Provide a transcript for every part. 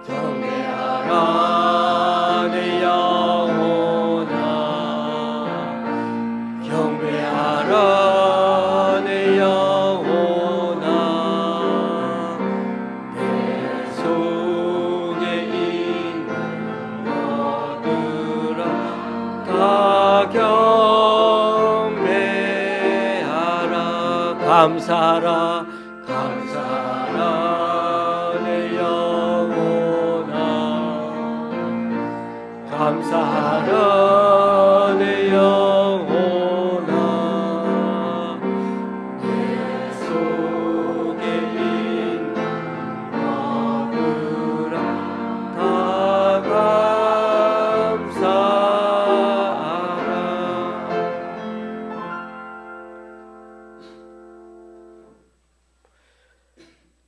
경배하라 내 영혼아 경배하라 내 영혼아 내 속에 있는 것들아 다 경배하라 감사하라 감사하라 내 영혼아 감사하라 내 영혼아 내 속에 있는 것들아 다 감사하라.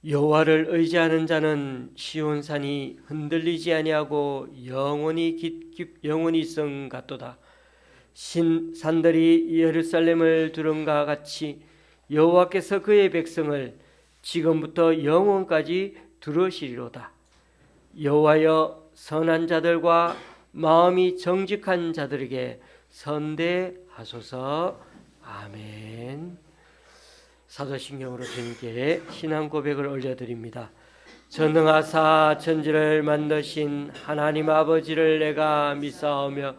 여호와를 의지하는 자는 시온산이 흔들리지 아니하고 영원히 있음 같도다. 산들이 예루살렘을 두른과 같이 여호와께서 그의 백성을 지금부터 영원까지 두르시리로다. 여호와여 선한 자들과 마음이 정직한 자들에게 선대하소서. 아멘. 사도신경으로 주님께 신앙 고백을 올려드립니다. 전능하사 천지를 만드신 하나님 아버지를 내가 믿사오며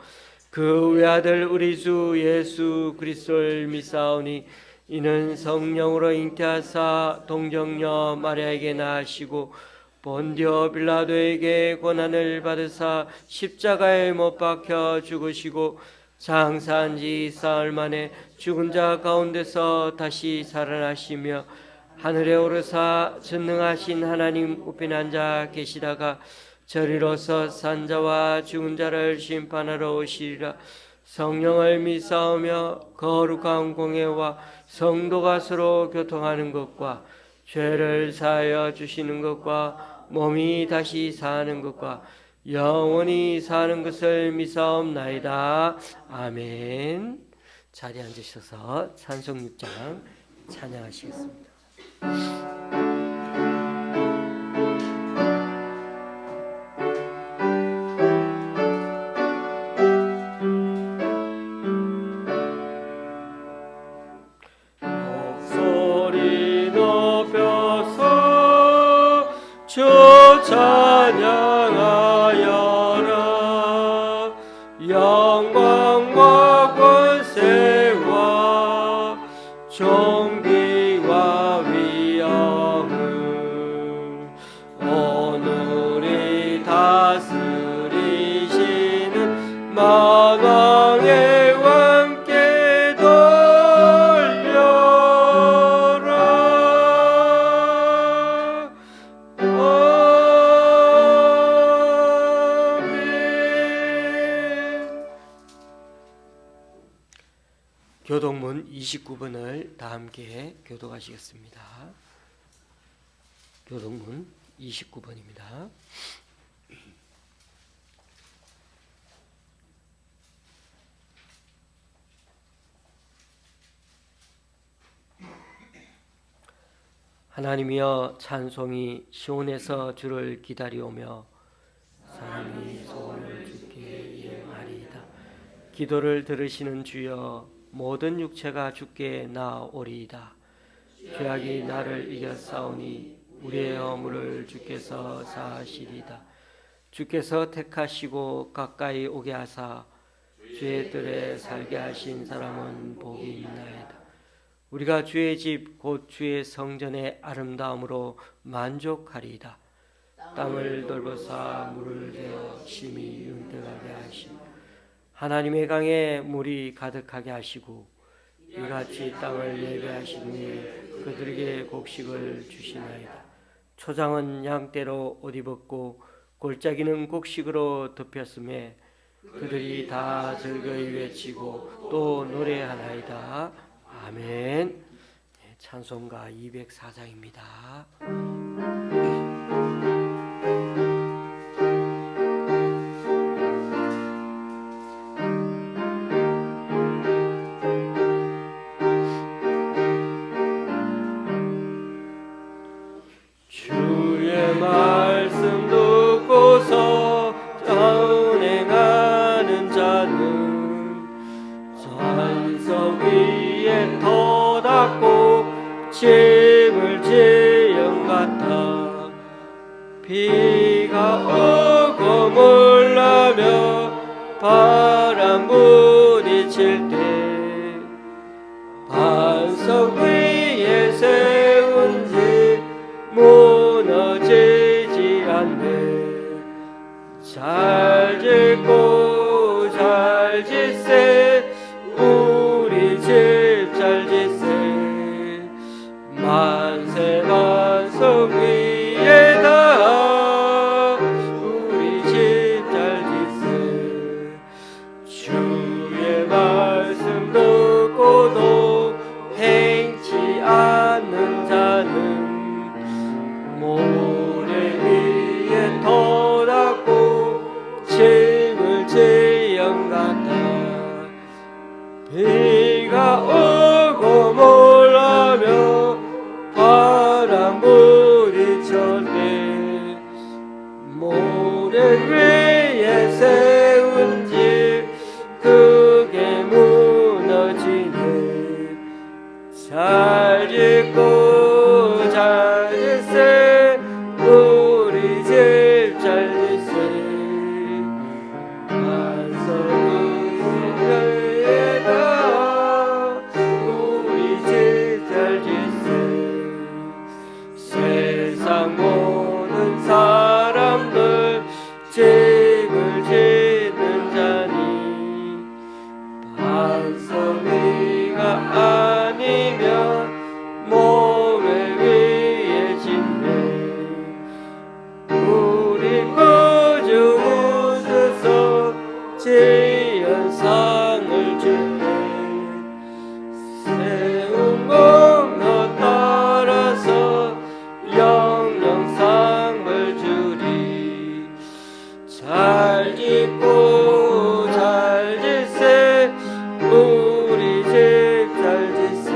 그 외아들 우리 주 예수 그리스도를 믿사오니 이는 성령으로 잉태하사 동정녀 마리아에게 낳으시고 본디오 빌라도에게 고난을 받으사 십자가에 못 박혀 죽으시고 장사한 지 사흘 만에 죽은 자 가운데서 다시 살아나시며 하늘에 오르사 전능하신 하나님 우편에 앉아 계시다가 저리로서 산 자와 죽은 자를 심판하러 오시리라. 성령을 믿사오며 거룩한 공예와 성도가 서로 교통하는 것과 죄를 사하여 주시는 것과 몸이 다시 사는 것과 영원히 사는 것을 믿사옵나이다. 아멘. 자리에 앉으셔서 찬송 6장 찬양하시겠습니다. 목소리 높여서 주 찬양하여라. 영광과 권세와 존귀와 위엄을 오늘이 다스리시는 만왕의 왕께 돌려라. 아멘. 교독문 29번을 다 함께 교독하시겠습니다. 교독문 29번입니다. 하나님이여 찬송이 시온에서 주를 기다리오며 사람이 소원을 주께 이행하리이다. 기도를 들으시는 주여 모든 육체가 주께 나오리이다. 죄악이 나를 이겼사오니 우리의 허물을 주께서 사하시리이다. 주께서 택하시고 가까이 오게 하사 주의 뜰에 살게 하신 사람은 복이 있나이다. 우리가 주의 집 곧 주의 성전의 아름다움으로 만족하리이다. 땅을 돌보사 물을 대어 심히 윤택하게 하시고 하나님의 강에 물이 가득하게 하시고 이같이 땅을 예배하시니 그들에게 곡식을 주시나이다. 초장은 양떼로 옷 입었고 골짜기는 곡식으로 덮였음에 그들이 다 즐거이 외치고 또 노래하나이다. 아멘. 찬송가 204장입니다. 주의 말씀 비가 오고 몰라며 바람 부딪힐 때 반석 위에 세운 집 무너지지 않네. 잘 짓고 잘 짓세 우리 집 잘 짓세 만세 반석 위에다 우리 집 잘 짓세. 주의 말씀 듣고도 행치 않는 자는 모래 위에 터닫고 집을 지은 같아. 비가 오고 몰라며 바람 부딪힐 때 모래 위에 세운 집 그게 무너지네. 잘 짓고 잘 짓세 우리 집 잘 짓세 반석 위에다 우리 집 잘 짓세. 세상 모든 사람들 집을 짓는 자니 반석 위가 아니면 모래 위에 짓네. 우리 구주 웃어서 지은 상을 주네. 세운 공로 따라서 영영 상을 주리. 잘 짓고 잘 짓세 우리 집 잘 짓세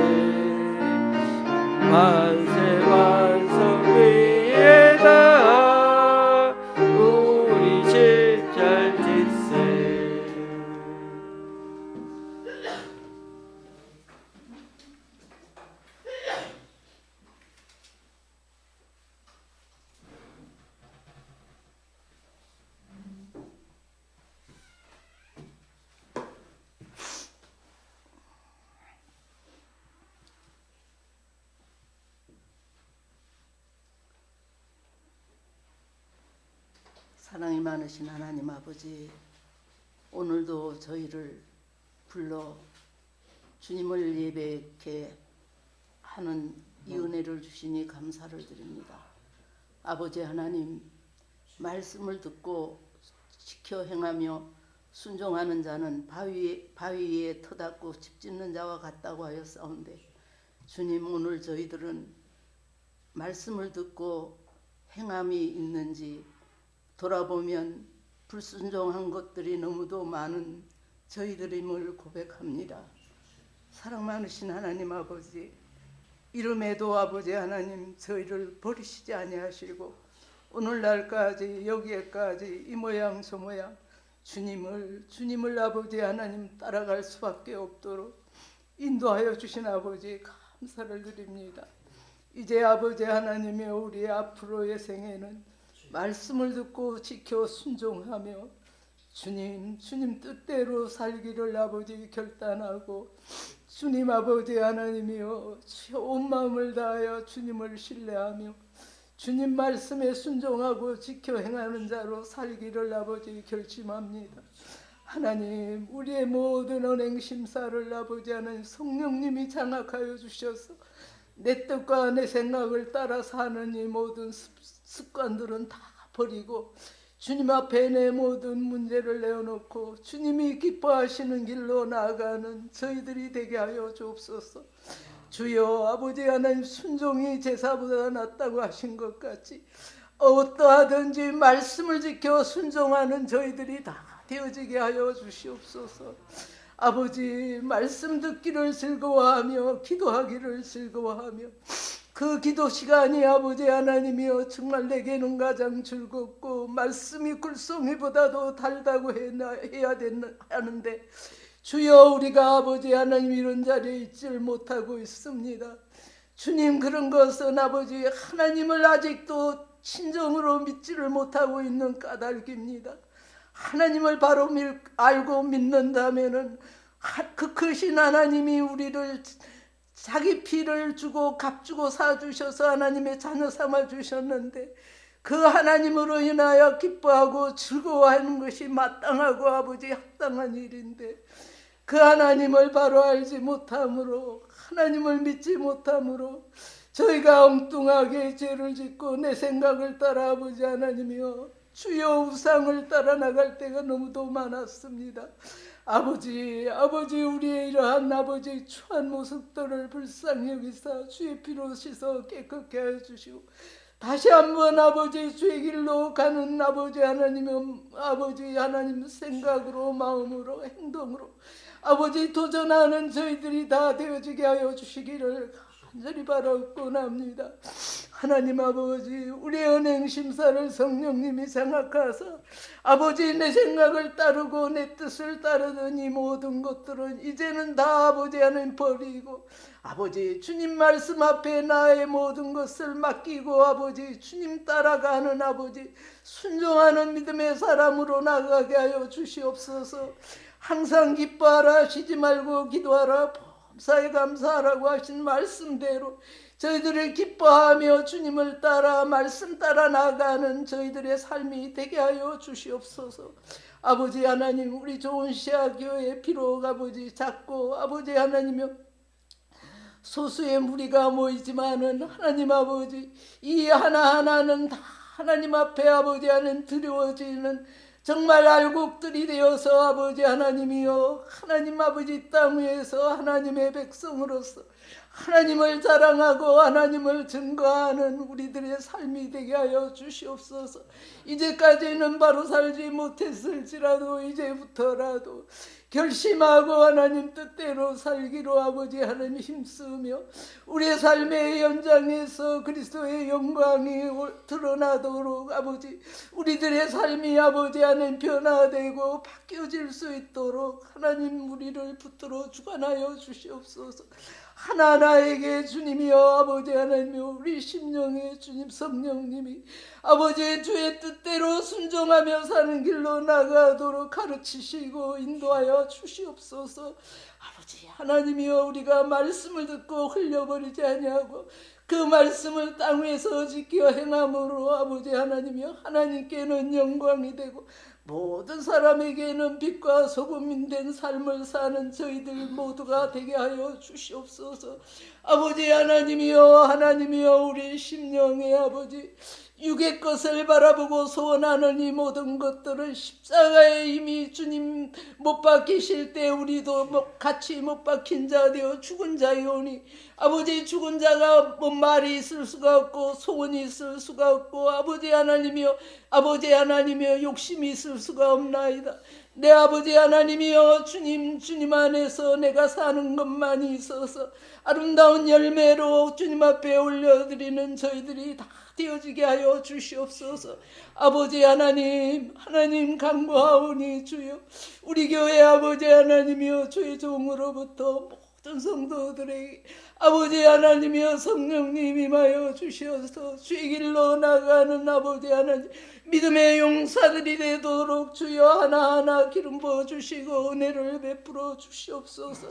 만세 반석 위에다 우리 집 잘 짓세. 사랑이 많으신 하나님 아버지, 오늘도 저희를 불러 주님을 예배케 하는 이 은혜를 주시니 감사를 드립니다. 아버지 하나님, 말씀을 듣고 지켜 행하며 순종하는 자는 바위 위에 터닫고 집 짓는 자와 같다고 하였사온데, 주님, 오늘 저희들은 말씀을 듣고 행함이 있는지 돌아보면 불순종한 것들이 너무도 많은 저희들임을 고백합니다. 사랑 많으신 하나님 아버지, 이름에도 아버지 하나님 저희를 버리시지 아니하시고 오늘날까지 여기에까지 이 모양 저 모양 주님을 아버지 하나님 따라갈 수밖에 없도록 인도하여 주신 아버지 감사를 드립니다. 이제 아버지 하나님의 우리 앞으로의 생애는 말씀을 듣고 지켜 순종하며 주님 뜻대로 살기를 아버지 결단하고, 주님 아버지 하나님이여 온 마음을 다하여 주님을 신뢰하며 주님 말씀에 순종하고 지켜 행하는 자로 살기를 아버지 결심합니다. 하나님, 우리의 모든 언행 심사를 아버지 하나님 성령님이 장악하여 주셔서 내 뜻과 내 생각을 따라 사는 이 모든 습관들은 다 버리고 주님 앞에 내 모든 문제를 내어놓고 주님이 기뻐하시는 길로 나아가는 저희들이 되게 하여 주옵소서. 주여, 아버지 하나님, 순종이 제사보다 낫다고 하신 것 같이 어떠하든지 말씀을 지켜 순종하는 저희들이 다 되어지게 하여 주시옵소서. 아버지, 말씀 듣기를 즐거워하며 기도하기를 즐거워하며 그 기도 시간이 아버지 하나님이여 정말 내게는 가장 즐겁고 말씀이 굴송이보다도 달다고 해야 하는데, 주여, 우리가 아버지 하나님 이런 자리에 있지를 못하고 있습니다. 주님, 그런 것은 아버지 하나님을 아직도 친정으로 믿지를 못하고 있는 까닭입니다. 하나님을 바로 알고 믿는다면은 그 크신 하나님이 우리를 자기 피를 주고 값주고 사주셔서 하나님의 자녀 삼아 주셨는데 그 하나님으로 인하여 기뻐하고 즐거워하는 것이 마땅하고 아버지 합당한 일인데 그 하나님을 바로 알지 못함으로 하나님을 믿지 못함으로 저희가 엉뚱하게 죄를 짓고 내 생각을 따라 아버지 하나님이여 주여 우상을 따라 나갈 때가 너무도 많았습니다. 아버지 우리의 이러한 아버지 추한 모습들을 불쌍히 여기사 주의 피로 씻어 깨끗게 하여 주시고 다시 한번 아버지 주의 길로 가는 아버지 하나님 생각으로 마음으로 행동으로 아버지 도전하는 저희들이 다 되어지게 하여 주시기를 간절히 바라옵고납니다. 하나님 아버지 우리의 은행 심사를 성령님이 장악하사 아버지 내 생각을 따르고 내 뜻을 따르는 이 모든 것들은 이제는 다 아버지 하나님 버리고 아버지 주님 말씀 앞에 나의 모든 것을 맡기고 아버지 주님 따라가는 아버지 순종하는 믿음의 사람으로 나가게 하여 주시옵소서. 항상 기뻐하라 쉬지 말고 기도하라 범사에 감사하라고 하신 말씀대로 저희들을 기뻐하며 주님을 따라 말씀 따라 나가는 저희들의 삶이 되게 하여 주시옵소서. 아버지 하나님 우리 좋은 시아교회 비록 아버지 작고 아버지 하나님이여 소수의 무리가 모이지만은 하나님 아버지 이 하나하나는 다 하나님 앞에 아버지 하나님 드려지는 정말 알곡들이 되어서 아버지 하나님이여 하나님 아버지 땅 위에서 하나님의 백성으로서 하나님을 자랑하고 하나님을 증거하는 우리들의 삶이 되게 하여 주시옵소서. 이제까지는 바로 살지 못했을지라도 이제부터라도 결심하고 하나님 뜻대로 살기로 아버지 하나님 힘쓰며 우리의 삶의 연장에서 그리스도의 영광이 드러나도록 아버지 우리들의 삶이 아버지 하나님 변화되고 바뀌어질 수 있도록 하나님 우리를 붙들어 주관하여 주시옵소서. 하나하나에게 주님이여 아버지 하나님이여 우리 심령의 주님 성령님이 아버지 주의 뜻대로 순종하며 사는 길로 나가도록 가르치시고 인도하여 주시옵소서. 아버지 하나님이여 우리가 말씀을 듣고 흘려버리지 아니하고 그 말씀을 땅 위에서 지켜 행함으로 아버지 하나님이여 하나님께는 영광이 되고 모든 사람에게는 빛과 소금이 된 삶을 사는 저희들 모두가 되게 하여 주시옵소서. 아버지 하나님이여 우리 심령의 아버지 육의 것을 바라보고 소원하는 이 모든 것들은 십자가에 이미 주님 못 박히실 때 우리도 같이 못 박힌 자 되어 죽은 자이오니 아버지 죽은 자가 뭐 말이 있을 수가 없고 소원이 있을 수가 없고 아버지 하나님이여 욕심이 있을 수가 없나이다. 내 아버지 하나님이여 주님 안에서 내가 사는 것만이 있어서 아름다운 열매로 주님 앞에 올려드리는 저희들이 다 되어지게 하여 주시옵소서. 아버지 하나님 간구하오니 주여 우리 교회 아버지 하나님이여 주의 종으로부터 모든 성도들에게 아버지 하나님이여 성령님 임하여 주셔서 주의 길로 나가는 아버지 하나님 믿음의 용사들이 되도록 주여 하나하나 기름 부어주시고 은혜를 베풀어 주시옵소서.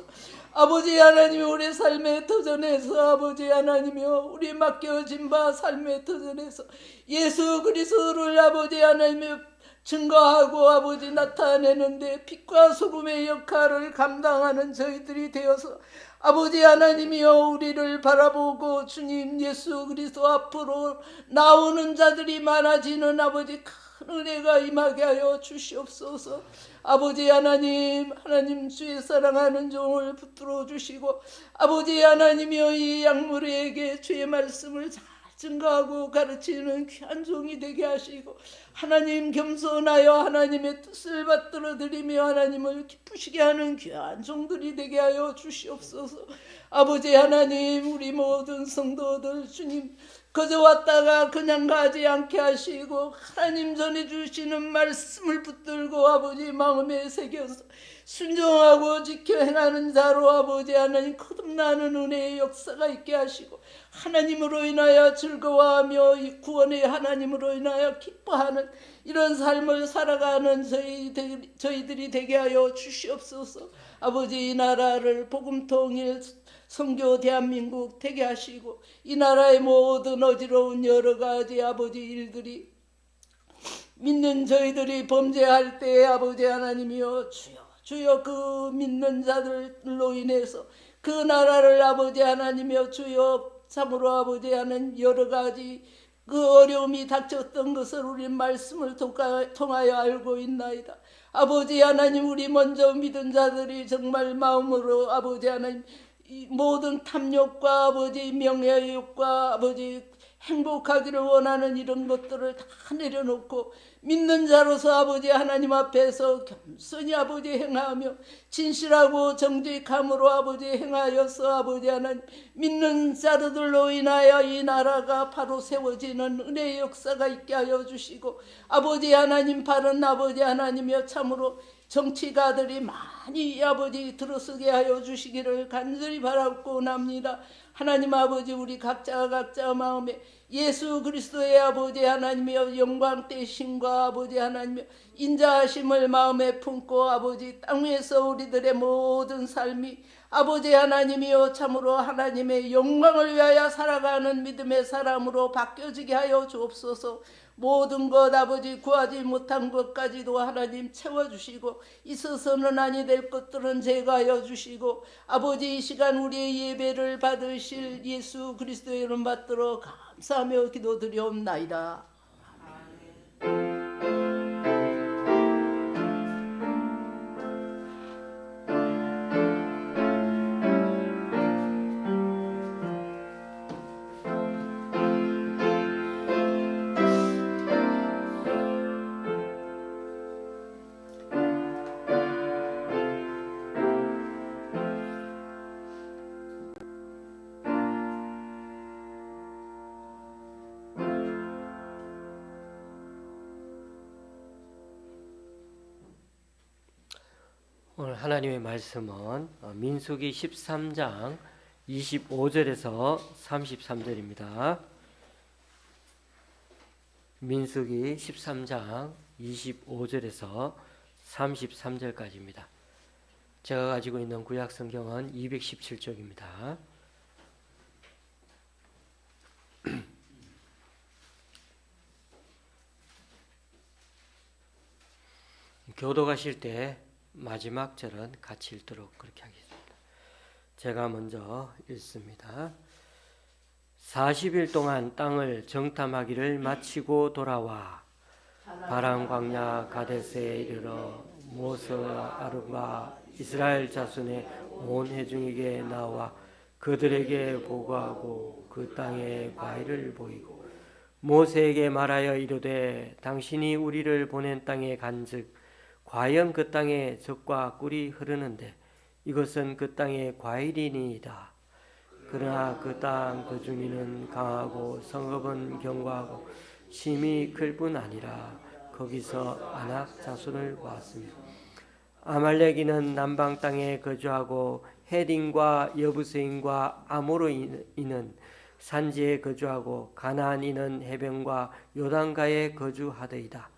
아버지 하나님 우리 삶의 터전에서 아버지 하나님이여 우리 맡겨진 바 삶의 터전에서 예수 그리스도를 아버지 하나님의 증거하고 아버지 나타내는데 빛과 소금의 역할을 감당하는 저희들이 되어서 아버지 하나님이여 우리를 바라보고 주님 예수 그리스도 앞으로 나오는 자들이 많아지는 아버지 큰 은혜가 임하게 하여 주시옵소서. 아버지 하나님 주의 사랑하는 종을 붙들어 주시고 아버지 하나님이여 이 약물에게 주의 말씀을 잘 증거하고 가르치는 귀한 종이 되게 하시고 하나님 겸손하여 하나님의 뜻을 받들어 드리며 하나님을 기쁘시게 하는 귀한 종들이 되게 하여 주시옵소서. 아버지 하나님 우리 모든 성도들 주님 그저 왔다가 그냥 가지 않게 하시고 하나님 전해주시는 말씀을 붙들고 아버지 마음에 새겨서 순종하고 지켜 행하는 자로 아버지 하나님 거듭나는 은혜의 역사가 있게 하시고 하나님으로 인하여 즐거워하며 구원의 하나님으로 인하여 기뻐하는 이런 삶을 살아가는 저희들이 되게 하여 주시옵소서. 아버지 이 나라를 복음통일 선교 대한민국 되게 하시고 이 나라의 모든 어지러운 여러 가지 아버지 일들이 믿는 저희들이 범죄할 때 아버지 하나님이여 주여 그 믿는 자들로 인해서 그 나라를 아버지 하나님이여 주여 참으로 아버지 하는 여러 가지 그 어려움이 닥쳤던 것을 우리 말씀을 통하여 알고 있나이다. 아버지 하나님 우리 먼저 믿은 자들이 정말 마음으로 아버지 하나님 이 모든 탐욕과 아버지 명예욕과 아버지 행복하기를 원하는 이런 것들을 다 내려놓고 믿는 자로서 아버지 하나님 앞에서 겸손히 아버지 행하며 진실하고 정직함으로 아버지 행하여서 아버지 하나님 믿는 자들로 인하여 이 나라가 바로 세워지는 은혜의 역사가 있게 하여 주시고 아버지 하나님 바른 아버지 하나님이여 참으로 정치가들이 많이 아버지 들어서게 하여 주시기를 간절히 바라고 납니다. 하나님 아버지 우리 각자 마음에 예수 그리스도의 아버지 하나님이여 영광 되심과 아버지 하나님이여 인자하심을 마음에 품고 아버지 땅 위에서 우리들의 모든 삶이 아버지 하나님이여 참으로 하나님의 영광을 위하여 살아가는 믿음의 사람으로 바뀌어지게 하여 주옵소서. 모든 것 아버지 구하지 못한 것까지도 하나님 채워주시고 있어서는 아니 될 것들은 제거하여 주시고 아버지 이 시간 우리의 예배를 받으실 예수 그리스도의 이름 받들어 감사하며 기도드리옵나이다. 오늘 하나님의 말씀은 민수기 13장 25절에서 33절입니다. 민수기 13장 25절에서 33절까지입니다. 제가 가지고 있는 구약 성경은 217쪽입니다. 교도 가실 때 마지막 절은 같이 읽도록 그렇게 하겠습니다. 제가 먼저 읽습니다. 40일 동안 땅을 정탐하기를 마치고 돌아와 바람 광야 가데스에 이르러 모세와 아론과 이스라엘 자손의 온 회중에게 나와 그들에게 보고하고 그 땅의 과일을 보이고 모세에게 말하여 이르되 당신이 우리를 보낸 땅에 간즉 과연 그 땅에 젖과 꿀이 흐르는데 이것은 그 땅의 과일이니이다. 그러나 그 땅 그 주민은 강하고 성읍은 견고하고 심히 클 뿐 아니라 거기서 아낙 자손을 보았습니다. 아말렉인은 남방 땅에 거주하고 헤딘과 여부스인과 아모르인은 산지에 거주하고 가나안인은 해변과 요단가에 거주하더이다.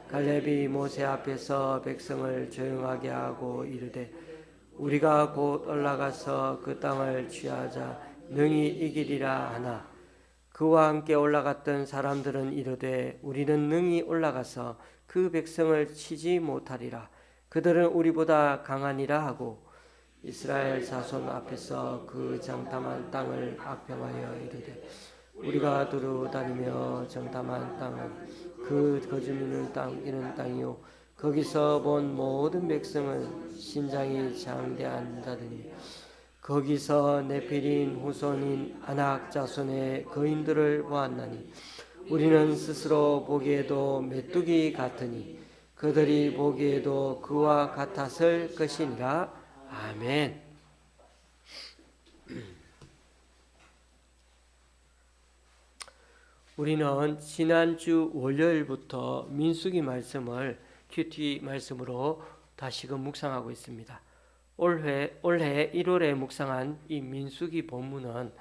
갈렙이 모세 앞에서 백성을 조용하게 하고 이르되 우리가 곧 올라가서 그 땅을 취하자 능히 이기리라 하나 그와 함께 올라갔던 사람들은 이르되 우리는 능히 올라가서 그 백성을 치지 못하리라. 그들은 우리보다 강하니라 하고 이스라엘 자손 앞에서 그 장담한 땅을 악평하여 이르되 우리가 두루 다니며 정탐한 땅은 그 거주민의 땅 이런 땅이요 거기서 본 모든 백성은 신장이 장대한 자들이 거기서 네피린 후손인 아낙 자손의 거인들을 보았나니 우리는 스스로 보기에도 메뚜기 같으니 그들이 보기에도 그와 같았을 것이니라. 아멘. 우리는 지난주 월요일부터 민수기 말씀을 큐티 말씀으로 다시금 묵상하고 있습니다. 올해 1월에 묵상한 이 민수기 본문은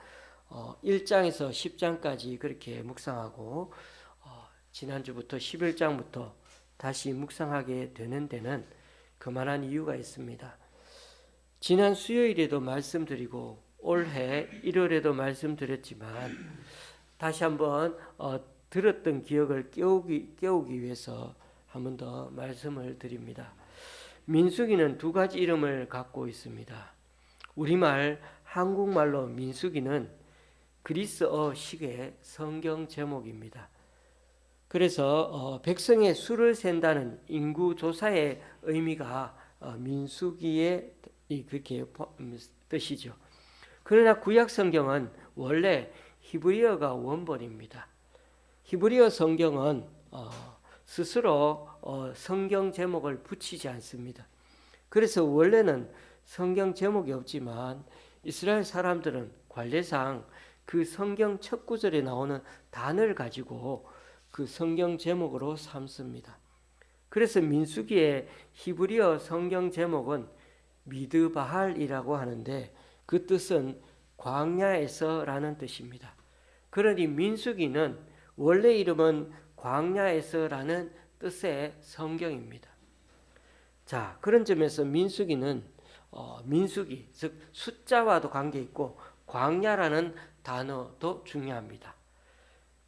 1장에서 10장까지 그렇게 묵상하고 지난주부터 11장부터 다시 묵상하게 되는 데는 그만한 이유가 있습니다. 지난 수요일에도 말씀드리고 올해 1월에도 말씀드렸지만 다시 한번 들었던 기억을 깨우기 위해서 한 번 더 말씀을 드립니다. 민수기는 두 가지 이름을 갖고 있습니다. 우리말, 한국말로 민수기는 그리스어식의 성경 제목입니다. 그래서 백성의 수를 센다는 인구조사의 의미가 민수기의 그렇게 뜻이죠. 그러나 구약 성경은 원래 히브리어가 원본입니다. 히브리어 성경은 스스로 성경 제목을 붙이지 않습니다. 그래서 원래는 성경 제목이 없지만 이스라엘 사람들은 관례상 그 성경 첫 구절에 나오는 단어를 가지고 그 성경 제목으로 삼습니다. 그래서 민수기의 히브리어 성경 제목은 미드바할이라고 하는데 그 뜻은 광야에서라는 뜻입니다. 그러니 민수기는 원래 이름은 광야에서라는 뜻의 성경입니다. 자, 그런 점에서 민수기는 민수기, 즉 숫자와도 관계 있고 광야라는 단어도 중요합니다.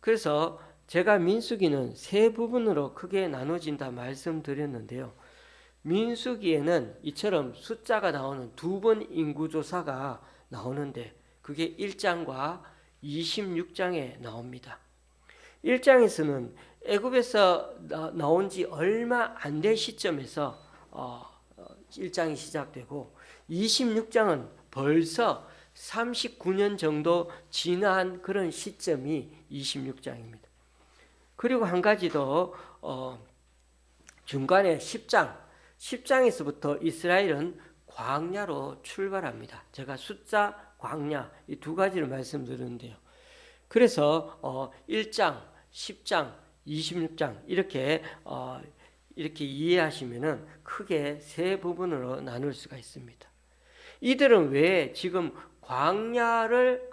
그래서 제가 민수기는 세 부분으로 크게 나눠진다 말씀드렸는데요. 민수기에는 이처럼 숫자가 나오는 두 번 인구조사가 나오는데 그게 1장과 26장에 나옵니다. 1장에서는 애굽에서 나온 지 얼마 안 된 시점에서 1장이 시작되고 26장은 벌써 39년 정도 지난 그런 시점이 26장입니다. 그리고 한 가지 더 중간에 10장에서부터 이스라엘은 광야로 출발합니다. 제가 숫자, 광야 이 두 가지를 말씀드렸는데요. 그래서 1장, 10장, 26장 이렇게 이해하시면은 크게 세 부분으로 나눌 수가 있습니다. 이들은 왜 지금 광야로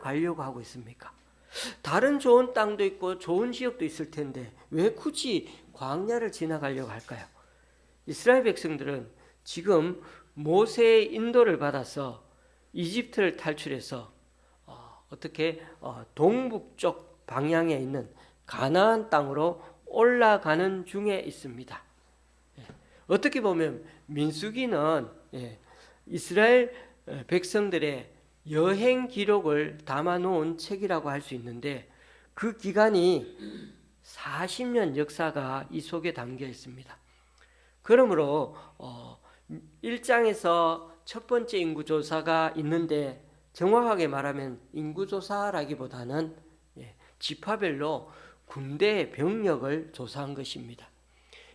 가려고 하고 있습니까? 다른 좋은 땅도 있고 좋은 지역도 있을 텐데 왜 굳이 광야를 지나가려고 할까요? 이스라엘 백성들은 지금 모세의 인도를 받아서 이집트를 탈출해서 어떻게 동북쪽 방향에 있는 가나안 땅으로 올라가는 중에 있습니다. 어떻게 보면 민수기는 이스라엘 백성들의 여행 기록을 담아놓은 책이라고 할 수 있는데 그 기간이 40년 역사가 이 속에 담겨 있습니다. 그러므로 1장에서 첫 번째 인구조사가 있는데 정확하게 말하면 인구조사라기보다는 지파별로 군대의 병력을 조사한 것입니다.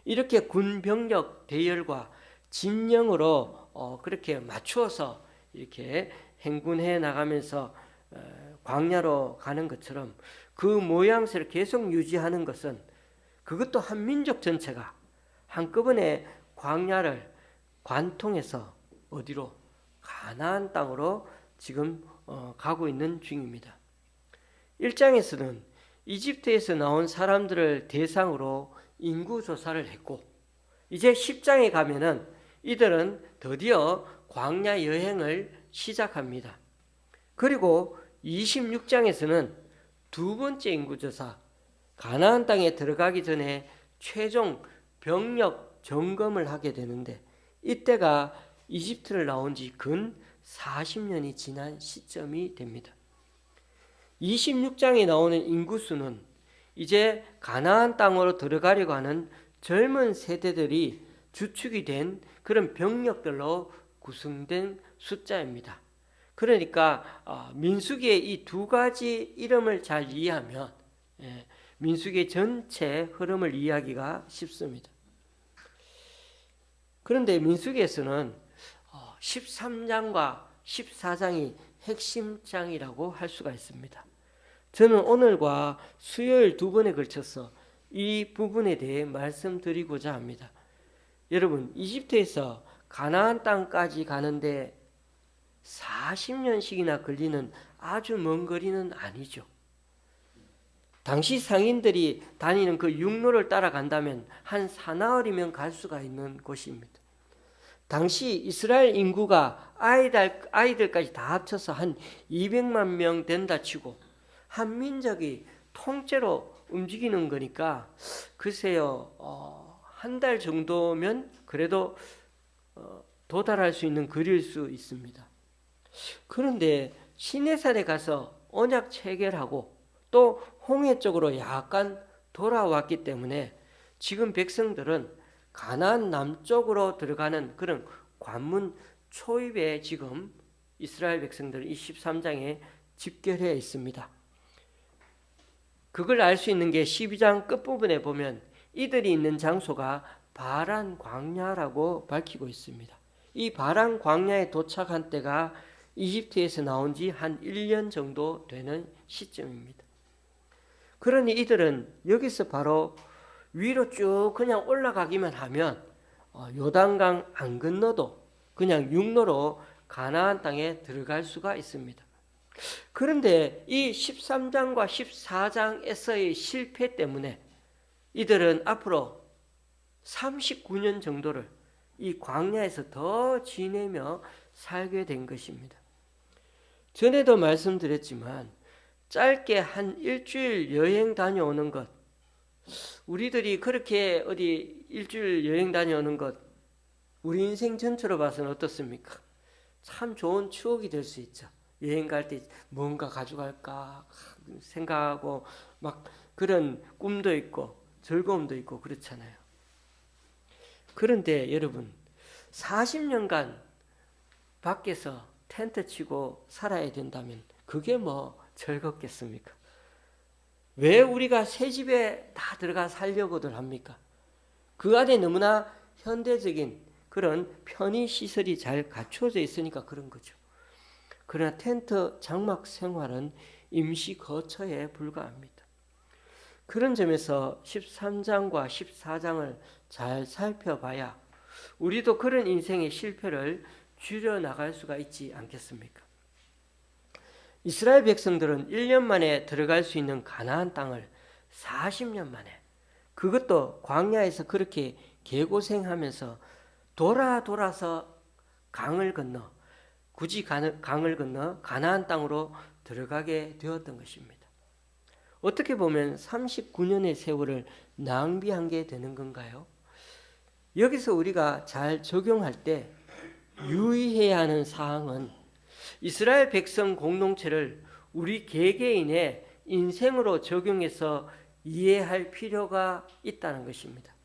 이렇게 군 병력 대열과 진영으로 그렇게 맞추어서 이렇게 행군해 나가면서 광야로 가는 것처럼 그 모양새를 계속 유지하는 것은 그것도 한 민족 전체가 한꺼번에 광야를 관통해서 어디로? 가나안 땅으로 지금 가고 있는 중입니다. 1장에서는 이집트에서 나온 사람들을 대상으로 인구조사를 했고 이제 10장에 가면은 이들은 드디어 광야 여행을 시작합니다. 그리고 26장에서는 두 번째 인구조사, 가나안 땅에 들어가기 전에 최종 병력 점검을 하게 되는데 이때가 이집트를 나온 지 근 40년이 지난 시점이 됩니다. 26장에 나오는 인구수는 이제 가나안 땅으로 들어가려고 하는 젊은 세대들이 주축이 된 그런 병력들로 구성된 숫자입니다. 그러니까 민수기의 이 두 가지 이름을 잘 이해하면 민수기의 전체 흐름을 이해하기가 쉽습니다. 그런데 민수기에서는 13장과 14장이 핵심장이라고 할 수가 있습니다. 저는 오늘과 수요일 두 번에 걸쳐서 이 부분에 대해 말씀드리고자 합니다. 여러분, 이집트에서 가나안 땅까지 가는데 40년씩이나 걸리는 아주 먼 거리는 아니죠. 당시 상인들이 다니는 그 육로를 따라간다면 한 사나흘이면 갈 수가 있는 곳입니다. 당시 이스라엘 인구가 아이들까지 다 합쳐서 한 200만 명 된다 치고 한 민족이 통째로 움직이는 거니까 글쎄요, 한 달 정도면 그래도 도달할 수 있는 거리일 수 있습니다. 그런데 시내산에 가서 언약 체결하고 또 홍해 쪽으로 약간 돌아왔기 때문에 지금 백성들은 가나안 남쪽으로 들어가는 그런 관문 초입에 지금 이스라엘 백성들 23장에 집결해 있습니다. 그걸 알 수 있는 게 12장 끝부분에 보면 이들이 있는 장소가 바란 광야라고 밝히고 있습니다. 이 바란 광야에 도착한 때가 이집트에서 나온 지 한 1년 정도 되는 시점입니다. 그러니 이들은 여기서 바로 위로 쭉 그냥 올라가기만 하면 요단강 안 건너도 그냥 육로로 가나안 땅에 들어갈 수가 있습니다. 그런데 이 13장과 14장에서의 실패 때문에 이들은 앞으로 39년 정도를 이 광야에서 더 지내며 살게 된 것입니다. 전에도 말씀드렸지만 짧게 한 일주일 여행 다녀오는 것, 우리들이 그렇게 어디 일주일 여행 다녀오는 것, 우리 인생 전체로 봐서는 어떻습니까? 참 좋은 추억이 될 수 있죠. 여행 갈 때 뭔가 가져갈까 생각하고 막 그런 꿈도 있고 즐거움도 있고 그렇잖아요. 그런데 여러분, 40년간 밖에서 텐트 치고 살아야 된다면 그게 뭐 즐겁겠습니까? 왜 우리가 새 집에 다 들어가 살려고들 합니까? 그 안에 너무나 현대적인 그런 편의시설이 잘 갖춰져 있으니까 그런 거죠. 그러나 텐트 장막 생활은 임시 거처에 불과합니다. 그런 점에서 13장과 14장을 잘 살펴봐야 우리도 그런 인생의 실패를 줄여나갈 수가 있지 않겠습니까? 이스라엘 백성들은 1년 만에 들어갈 수 있는 가나안 땅을 40년 만에, 그것도 광야에서 그렇게 개고생하면서 돌아서 강을 건너, 굳이 강을 건너 가나안 땅으로 들어가게 되었던 것입니다. 어떻게 보면 39년의 세월을 낭비한 게 되는 건가요? 여기서 우리가 잘 적용할 때 유의해야 하는 사항은 이스라엘 백성 공동체를 우리 개개인의 인생으로 적용해서 이해할 필요가 있다는 것입니다.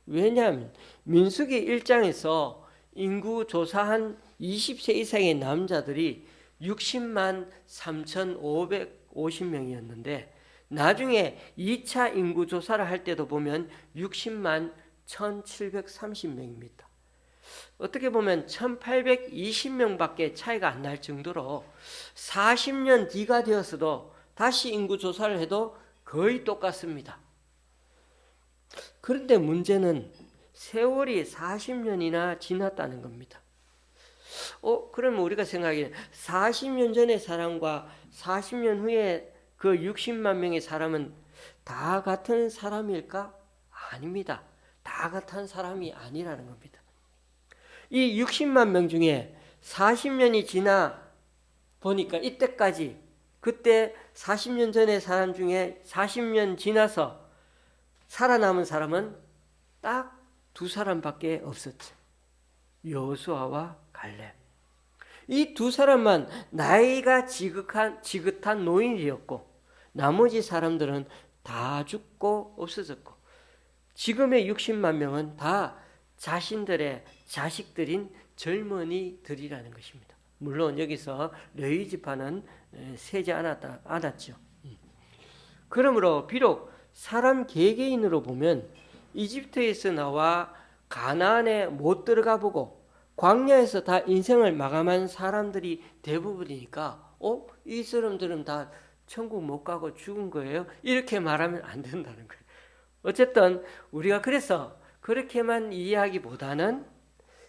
왜냐하면 민수기 1장에서 인구 조사한 20세 이상의 남자들이 60만 3,550명이었는데 나중에 2차 인구 조사를 할 때도 보면 60만 1,730명입니다. 어떻게 보면 1,820명밖에 차이가 안 날 정도로 40년 뒤가 되었어도 다시 인구 조사를 해도 거의 똑같습니다. 그런데 문제는 세월이 40년이나 지났다는 겁니다. 그러면 우리가 생각하기에 40년 전의 사람과 40년 후에 그 60만 명의 사람은 다 같은 사람일까? 아닙니다. 다 같은 사람이 아니라는 겁니다. 이 60만 명 중에 40년이 지나 보니까 이때까지, 그때 40년 전의 사람 중에 40년 지나서 살아남은 사람은 딱 두 사람밖에 없었죠. 여호수아와 갈렙. 이 두 사람만 나이가 지긋한 노인이었고 나머지 사람들은 다 죽고 없어졌고 지금의 60만 명은 다 자신들의 자식들인 젊은이들이라는 것입니다. 물론 여기서 레위 지파는 세지 않았죠. 그러므로 비록 사람 개개인으로 보면 이집트에서 나와 가나안에 못 들어가 보고 광야에서 다 인생을 마감한 사람들이 대부분이니까 이 사람들은 다 천국 못 가고 죽은 거예요? 이렇게 말하면 안 된다는 거예요. 어쨌든 우리가 그래서 그렇게만 이해하기보다는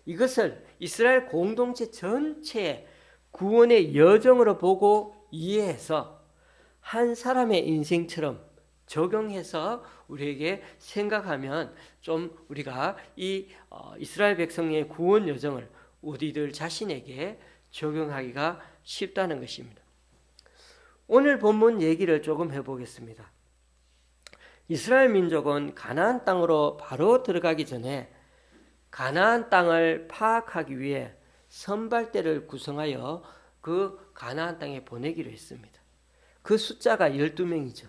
이것을 이스라엘 공동체 전체의 구원의 여정으로 보고 이해해서 한 사람의 인생처럼 적용해서 우리에게 생각하면 좀 우리가 이 이스라엘 백성의 구원 여정을 우리들 자신에게 적용하기가 쉽다는 것입니다. 오늘 본문 얘기를 조금 해보겠습니다. 이스라엘 민족은 가나안 땅으로 바로 들어가기 전에 가나안 땅을 파악하기 위해 선발대를 구성하여 그 가나안 땅에 보내기로 했습니다. 그 숫자가 12명이죠.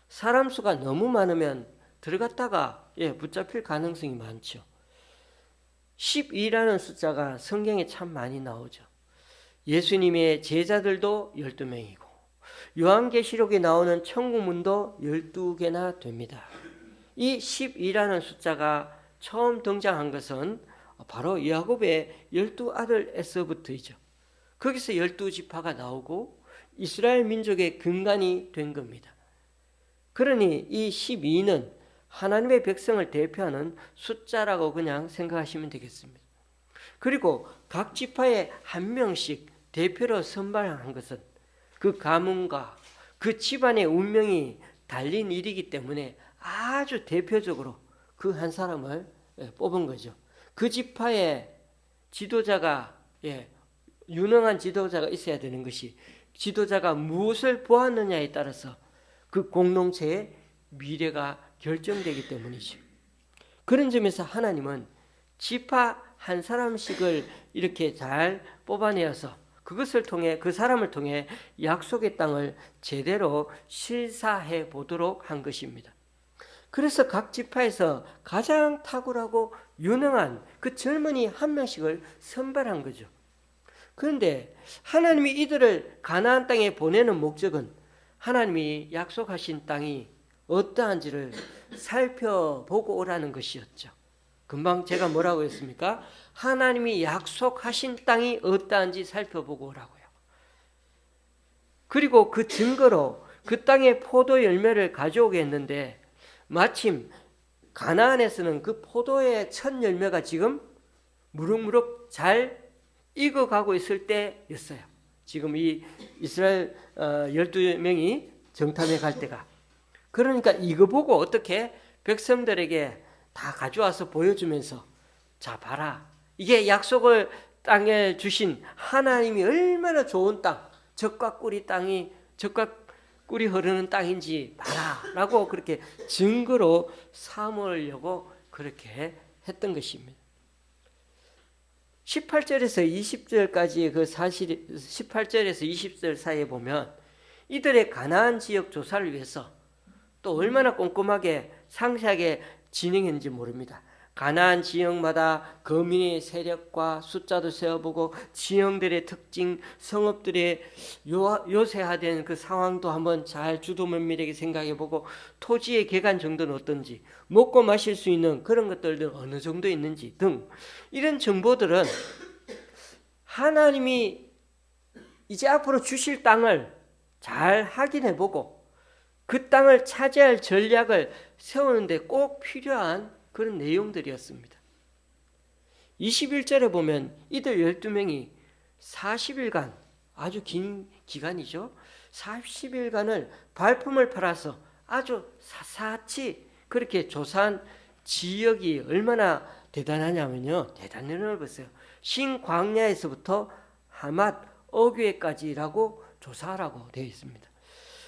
사람 수가 너무 많으면 들어갔다가 붙잡힐 가능성이 많죠. 12라는 숫자가 성경에 참 많이 나오죠. 예수님의 제자들도 12명이고 요한계시록에 나오는 천국문도 12개나 됩니다. 이 12라는 숫자가 처음 등장한 것은 바로 야곱의 12아들에서부터이죠. 거기서 12지파가 나오고 이스라엘 민족의 근간이 된 겁니다. 그러니 이 12는 하나님의 백성을 대표하는 숫자라고 그냥 생각하시면 되겠습니다. 그리고 각 지파에 한 명씩 대표로 선발한 것은 그 가문과 그 집안의 운명이 달린 일이기 때문에 아주 대표적으로 그 한 사람을 뽑은 거죠. 그 지파의 지도자가 유능한 지도자가 있어야 되는 것이 지도자가 무엇을 보았느냐에 따라서 그 공동체의 미래가 결정되기 때문이죠. 그런 점에서 하나님은 지파 한 사람씩을 이렇게 잘 뽑아내어서 그것을 통해 그 사람을 통해 약속의 땅을 제대로 실사해 보도록 한 것입니다. 그래서 각 지파에서 가장 탁월하고 유능한 그 젊은이 한 명씩을 선발한 거죠. 그런데 하나님이 이들을 가나안 땅에 보내는 목적은 하나님이 약속하신 땅이 어떠한지를 살펴보고 오라는 것이었죠. 금방 제가 뭐라고 했습니까? 하나님이 약속하신 땅이 어떠한지 살펴보고 오라고요. 그리고 그 증거로 그 땅의 포도 열매를 가져오게 했는데 마침 가나안에서는 그 포도의 첫 열매가 지금 무럭무럭 잘 익어가고 있을 때였어요. 지금 이 이스라엘 12명이 정탐에 갈 때가. 그러니까 이거 보고 어떻게 백성들에게 다 가져와서 보여주면서 자 봐라. 이게 약속을 땅에 주신 하나님이 얼마나 좋은 땅, 젖과 꿀이 흐르는 땅인지 봐라 라고 그렇게 증거로 삼으려고 그렇게 했던 것입니다. 18절에서 20절까지의 그 사실, 18절에서 20절 사이에 보면 이들의 가나안 지역 조사를 위해서 또 얼마나 꼼꼼하게 상세하게 진행했는지 모릅니다. 가나안 지역마다 거민의 세력과 숫자도 세어보고 지형들의 특징, 성읍들의 요새화된 그 상황도 한번 잘 주도 면밀하게 생각해보고 토지의 개간 정도는 어떤지, 먹고 마실 수 있는 그런 것들은 어느 정도 있는지 등 이런 정보들은 하나님이 이제 앞으로 주실 땅을 잘 확인해보고 그 땅을 차지할 전략을 세우는데 꼭 필요한 그런 내용들이었습니다. 21절에 보면 이들 12명이 40일간 아주 긴 기간이죠. 40일간을 발품을 팔아서 아주 샅샅이 그렇게 조사한 지역이 얼마나 대단하냐면요. 대단히 넓었어요. 신광야에서부터 하맛 어귀에까지라고 조사하라고 되어 있습니다.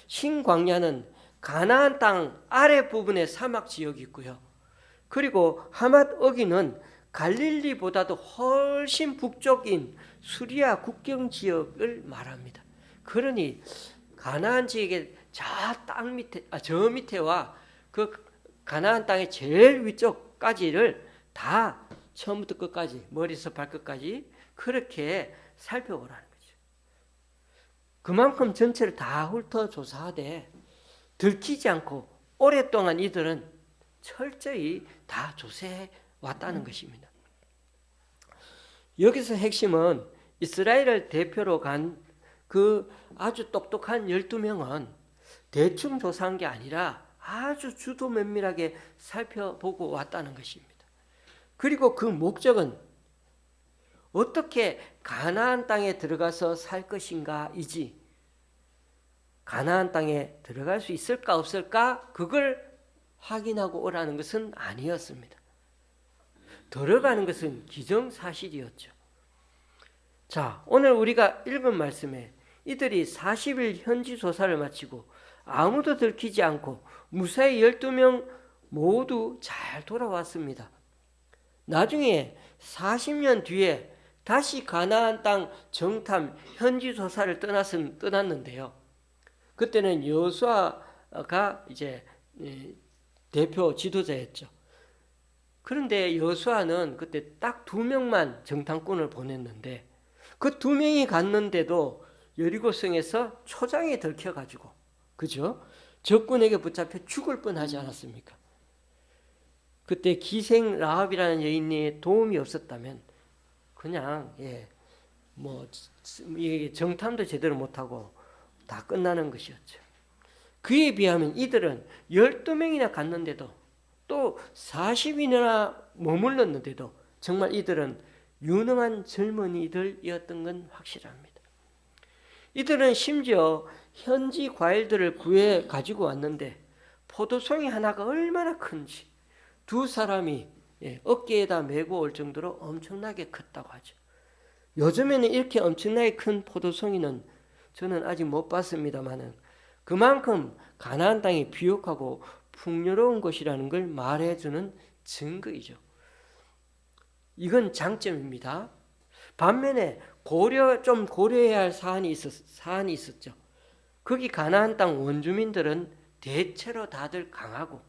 신광야는 가나안 땅 아래 부분의 사막 지역이 있고요. 그리고 하맛 어귀는 갈릴리보다도 훨씬 북쪽인 수리아 국경 지역을 말합니다. 그러니 가나안 지역의 저 밑에와 그 가나안 땅의 제일 위쪽까지를 다 처음부터 끝까지 머리에서 발끝까지 그렇게 살펴보라는 거죠. 그만큼 전체를 다 훑어 조사하되 들키지 않고 오랫동안 이들은 철저히 다 조사해 왔다는 것입니다. 여기서 핵심은 이스라엘을 대표로 간 그 아주 똑똑한 12명은 대충 조사한 게 아니라 아주 주도 면밀하게 살펴보고 왔다는 것입니다. 그리고 그 목적은 어떻게 가나안 땅에 들어가서 살 것인가이지, 가나안 땅에 들어갈 수 있을까 없을까 그걸 확인하고 오라는 것은 아니었습니다. 들어가는 것은 기정사실이었죠. 자, 오늘 우리가 읽은 말씀에 이들이 40일 현지 조사를 마치고 아무도 들키지 않고 무사히 12명 모두 잘 돌아왔습니다. 나중에 40년 뒤에 다시 가나안 땅 정탐 현지 조사를 떠났는데요. 그때는 여호수아가 이제 대표 지도자였죠. 그런데 여호수아는 그때 딱 2명만 정탐꾼을 보냈는데 그 2명이 갔는데도 여리고성에서 초장에 들켜가지고, 그죠? 적군에게 붙잡혀 죽을 뻔하지 않았습니까? 그때 기생 라합이라는 여인의 도움이 없었다면 그냥 이게 정탐도 제대로 못하고 다 끝나는 것이었죠. 그에 비하면 이들은 12명이나 갔는데도 또 40인이나 머물렀는데도 정말 이들은 유능한 젊은이들이었던 건 확실합니다. 이들은 심지어 현지 과일들을 구해 가지고 왔는데 포도송이 하나가 얼마나 큰지 2사람이 어깨에다 메고 올 정도로 엄청나게 컸다고 하죠. 요즘에는 이렇게 엄청나게 큰 포도송이는 저는 아직 못 봤습니다만은 그만큼 가나안 땅이 비옥하고 풍요로운 곳이라는 걸 말해주는 증거이죠. 이건 장점입니다. 반면에 좀 고려해야 할 사안이 있었죠. 거기 가나안 땅 원주민들은 대체로 다들 강하고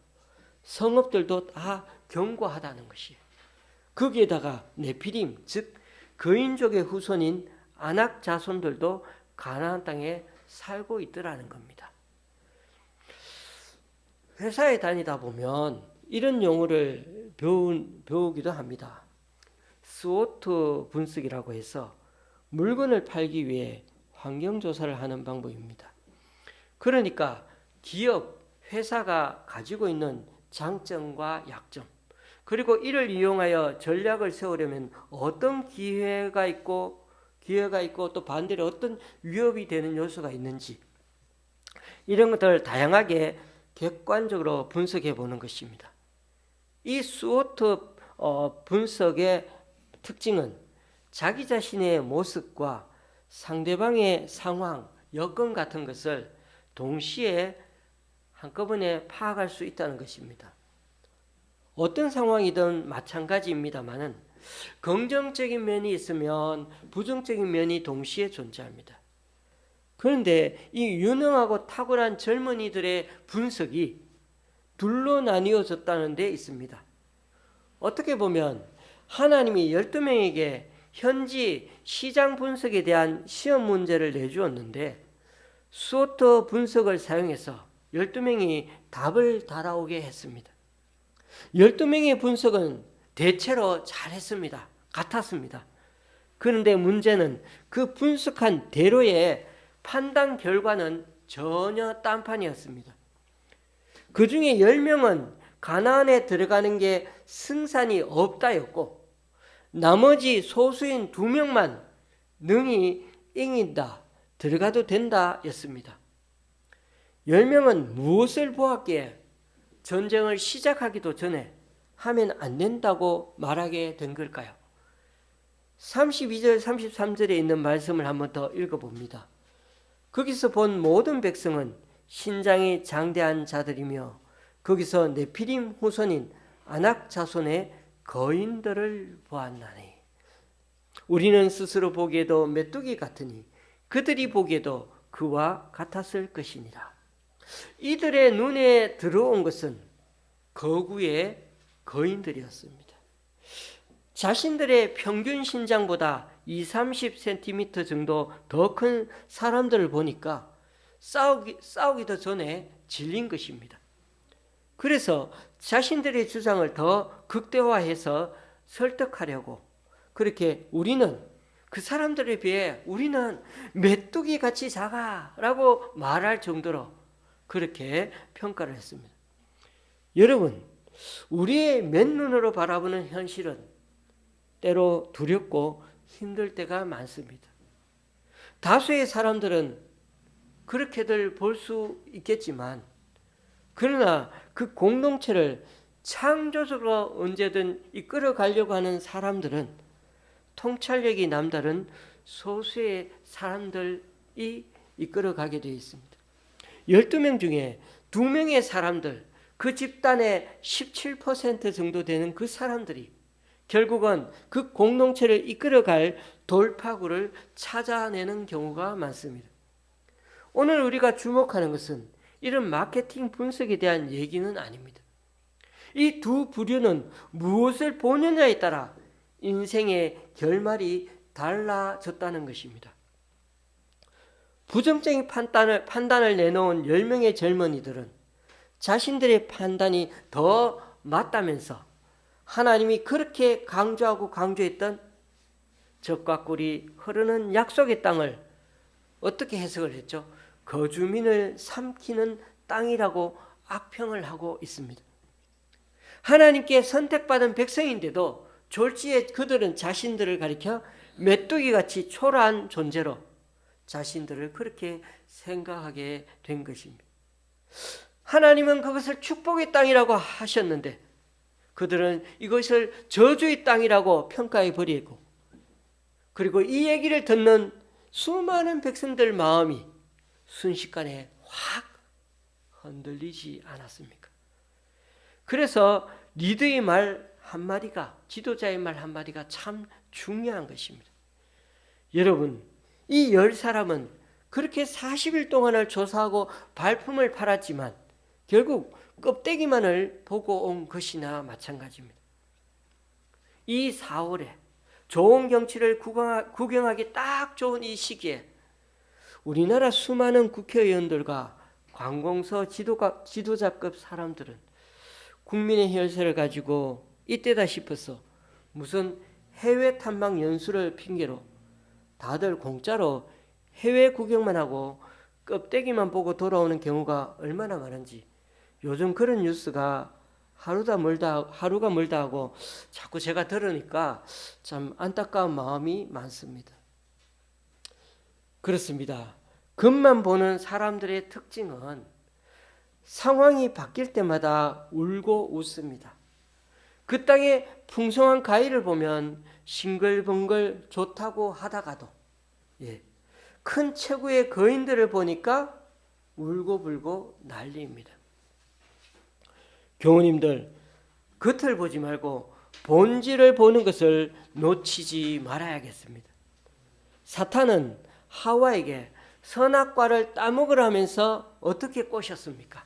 성읍들도 다 견고하다는 것이에요. 거기에다가 네피림, 즉 거인족의 후손인 아낙 자손들도 가나안 땅에 살고 있더라는 겁니다. 회사에 다니다 보면 이런 용어를 배우기도 합니다. 스워트 분석이라고 해서 물건을 팔기 위해 환경조사를 하는 방법입니다. 그러니까 기업, 회사가 가지고 있는 장점과 약점, 그리고 이를 이용하여 전략을 세우려면 어떤 기회가 있고 또 반대로 어떤 위협이 되는 요소가 있는지, 이런 것들을 다양하게 객관적으로 분석해 보는 것입니다. 이 스워트 분석의 특징은 자기 자신의 모습과 상대방의 상황, 여건 같은 것을 동시에 한꺼번에 파악할 수 있다는 것입니다. 어떤 상황이든 마찬가지입니다만은 긍정적인 면이 있으면 부정적인 면이 동시에 존재합니다. 그런데 이 유능하고 탁월한 젊은이들의 분석이 둘로 나뉘어졌다는 데 있습니다. 어떻게 보면 하나님이 12명에게 현지 시장 분석에 대한 시험 문제를 내주었는데 스워트 분석을 사용해서 12명이 답을 달아오게 했습니다. 12명의 분석은 대체로 잘했습니다. 같았습니다. 그런데 문제는 그 분석한 대로의 판단 결과는 전혀 딴판이었습니다. 그 중에 10명은 가나안에 들어가는 게 승산이 없다였고 나머지 소수인 2명만 능히 이긴다, 들어가도 된다 였습니다. 10명은 무엇을 보았기에 전쟁을 시작하기도 전에 하면 안 된다고 말하게 된 걸까요? 32절 33절에 있는 말씀을 한번 더 읽어봅니다. 거기서 본 모든 백성은 신장이 장대한 자들이며 거기서 네피림 후손인 아낙 자손의 거인들을 보았나니 우리는 스스로 보기에도 메뚜기 같으니 그들이 보기에도 그와 같았을 것이니라. 이들의 눈에 들어온 것은 거구의 거인들이었습니다. 자신들의 평균 신장보다 20-30cm 정도 더 큰 사람들을 보니까 싸우기도 전에 질린 것입니다. 그래서 자신들의 주장을 더 극대화해서 설득하려고 그렇게 우리는 그 사람들에 비해 우리는 메뚜기 같이 작아라고 말할 정도로 그렇게 평가를 했습니다. 여러분, 우리의 맨눈으로 바라보는 현실은 때로 두렵고 힘들 때가 많습니다. 다수의 사람들은 그렇게들 볼 수 있겠지만, 그러나 그 공동체를 창조적으로 언제든 이끌어 가려고 하는 사람들은 통찰력이 남다른 소수의 사람들이 이끌어 가게 되어 있습니다. 12명 중에 2명의 사람들, 그 집단의 17% 정도 되는 그 사람들이 결국은 그 공동체를 이끌어갈 돌파구를 찾아내는 경우가 많습니다. 오늘 우리가 주목하는 것은 이런 마케팅 분석에 대한 얘기는 아닙니다. 이 두 부류는 무엇을 보느냐에 따라 인생의 결말이 달라졌다는 것입니다. 부정적인 판단을 내놓은 10명의 젊은이들은 자신들의 판단이 더 맞다면서 하나님이 그렇게 강조했던 젖과 꿀이 흐르는 약속의 땅을 어떻게 해석을 했죠? 거주민을 삼키는 땅이라고 악평을 하고 있습니다. 하나님께 선택받은 백성인데도 졸지에 그들은 자신들을 가리켜 메뚜기같이 초라한 존재로 자신들을 그렇게 생각하게 된 것입니다. 하나님은 그것을 축복의 땅이라고 하셨는데 그들은 이것을 저주의 땅이라고 평가해 버리고, 그리고 이 얘기를 듣는 수많은 백성들 마음이 순식간에 확 흔들리지 않았습니까? 그래서 리더의 말 한마디가, 지도자의 말 한마디가 참 중요한 것입니다. 여러분, 이 10사람은 그렇게 40일 동안을 조사하고 발품을 팔았지만 결국 껍데기만을 보고 온 것이나 마찬가지입니다. 이 4월에 좋은 경치를 구경하기 딱 좋은 이 시기에 우리나라 수많은 국회의원들과 관공서 지도자급 사람들은 국민의 혈세를 가지고 이때다 싶어서 무슨 해외 탐방 연수를 핑계로 다들 공짜로 해외 구경만 하고 껍데기만 보고 돌아오는 경우가 얼마나 많은지 요즘 그런 뉴스가 하루가 멀다 하고 자꾸 제가 들으니까 참 안타까운 마음이 많습니다. 그렇습니다. 겉만 보는 사람들의 특징은 상황이 바뀔 때마다 울고 웃습니다. 그 땅의 풍성한 가위를 보면 싱글벙글 좋다고 하다가도 큰 체구의 거인들을 보니까 울고불고 난리입니다. 교우님들, 겉을 보지 말고 본질을 보는 것을 놓치지 말아야겠습니다. 사탄은 하와에게 선악과를 따먹으라면서 어떻게 꼬셨습니까?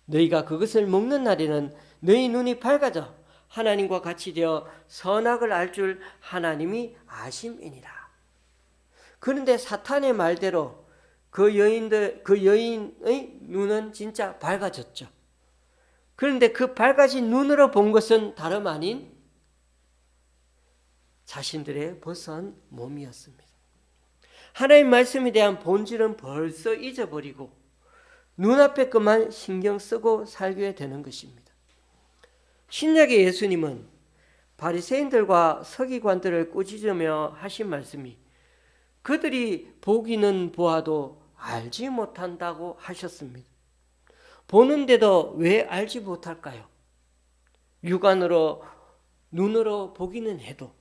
너희가 그것을 먹는 날에는 너희 눈이 밝아져 하나님과 같이 되어 선악을 알 줄 하나님이 아심이니라. 그런데 사탄의 말대로 그 여인의 눈은 진짜 밝아졌죠. 그런데 그 밝아진 눈으로 본 것은 다름 아닌 자신들의 벗은 몸이었습니다. 하나님 말씀에 대한 본질은 벌써 잊어버리고 눈앞에 것만 신경 쓰고 살게 되는 것입니다. 신약의 예수님은 바리새인들과 서기관들을 꾸짖으며 하신 말씀이 그들이 보기는 보아도 알지 못한다고 하셨습니다. 보는데도 왜 알지 못할까요? 육안으로 눈으로 보기는 해도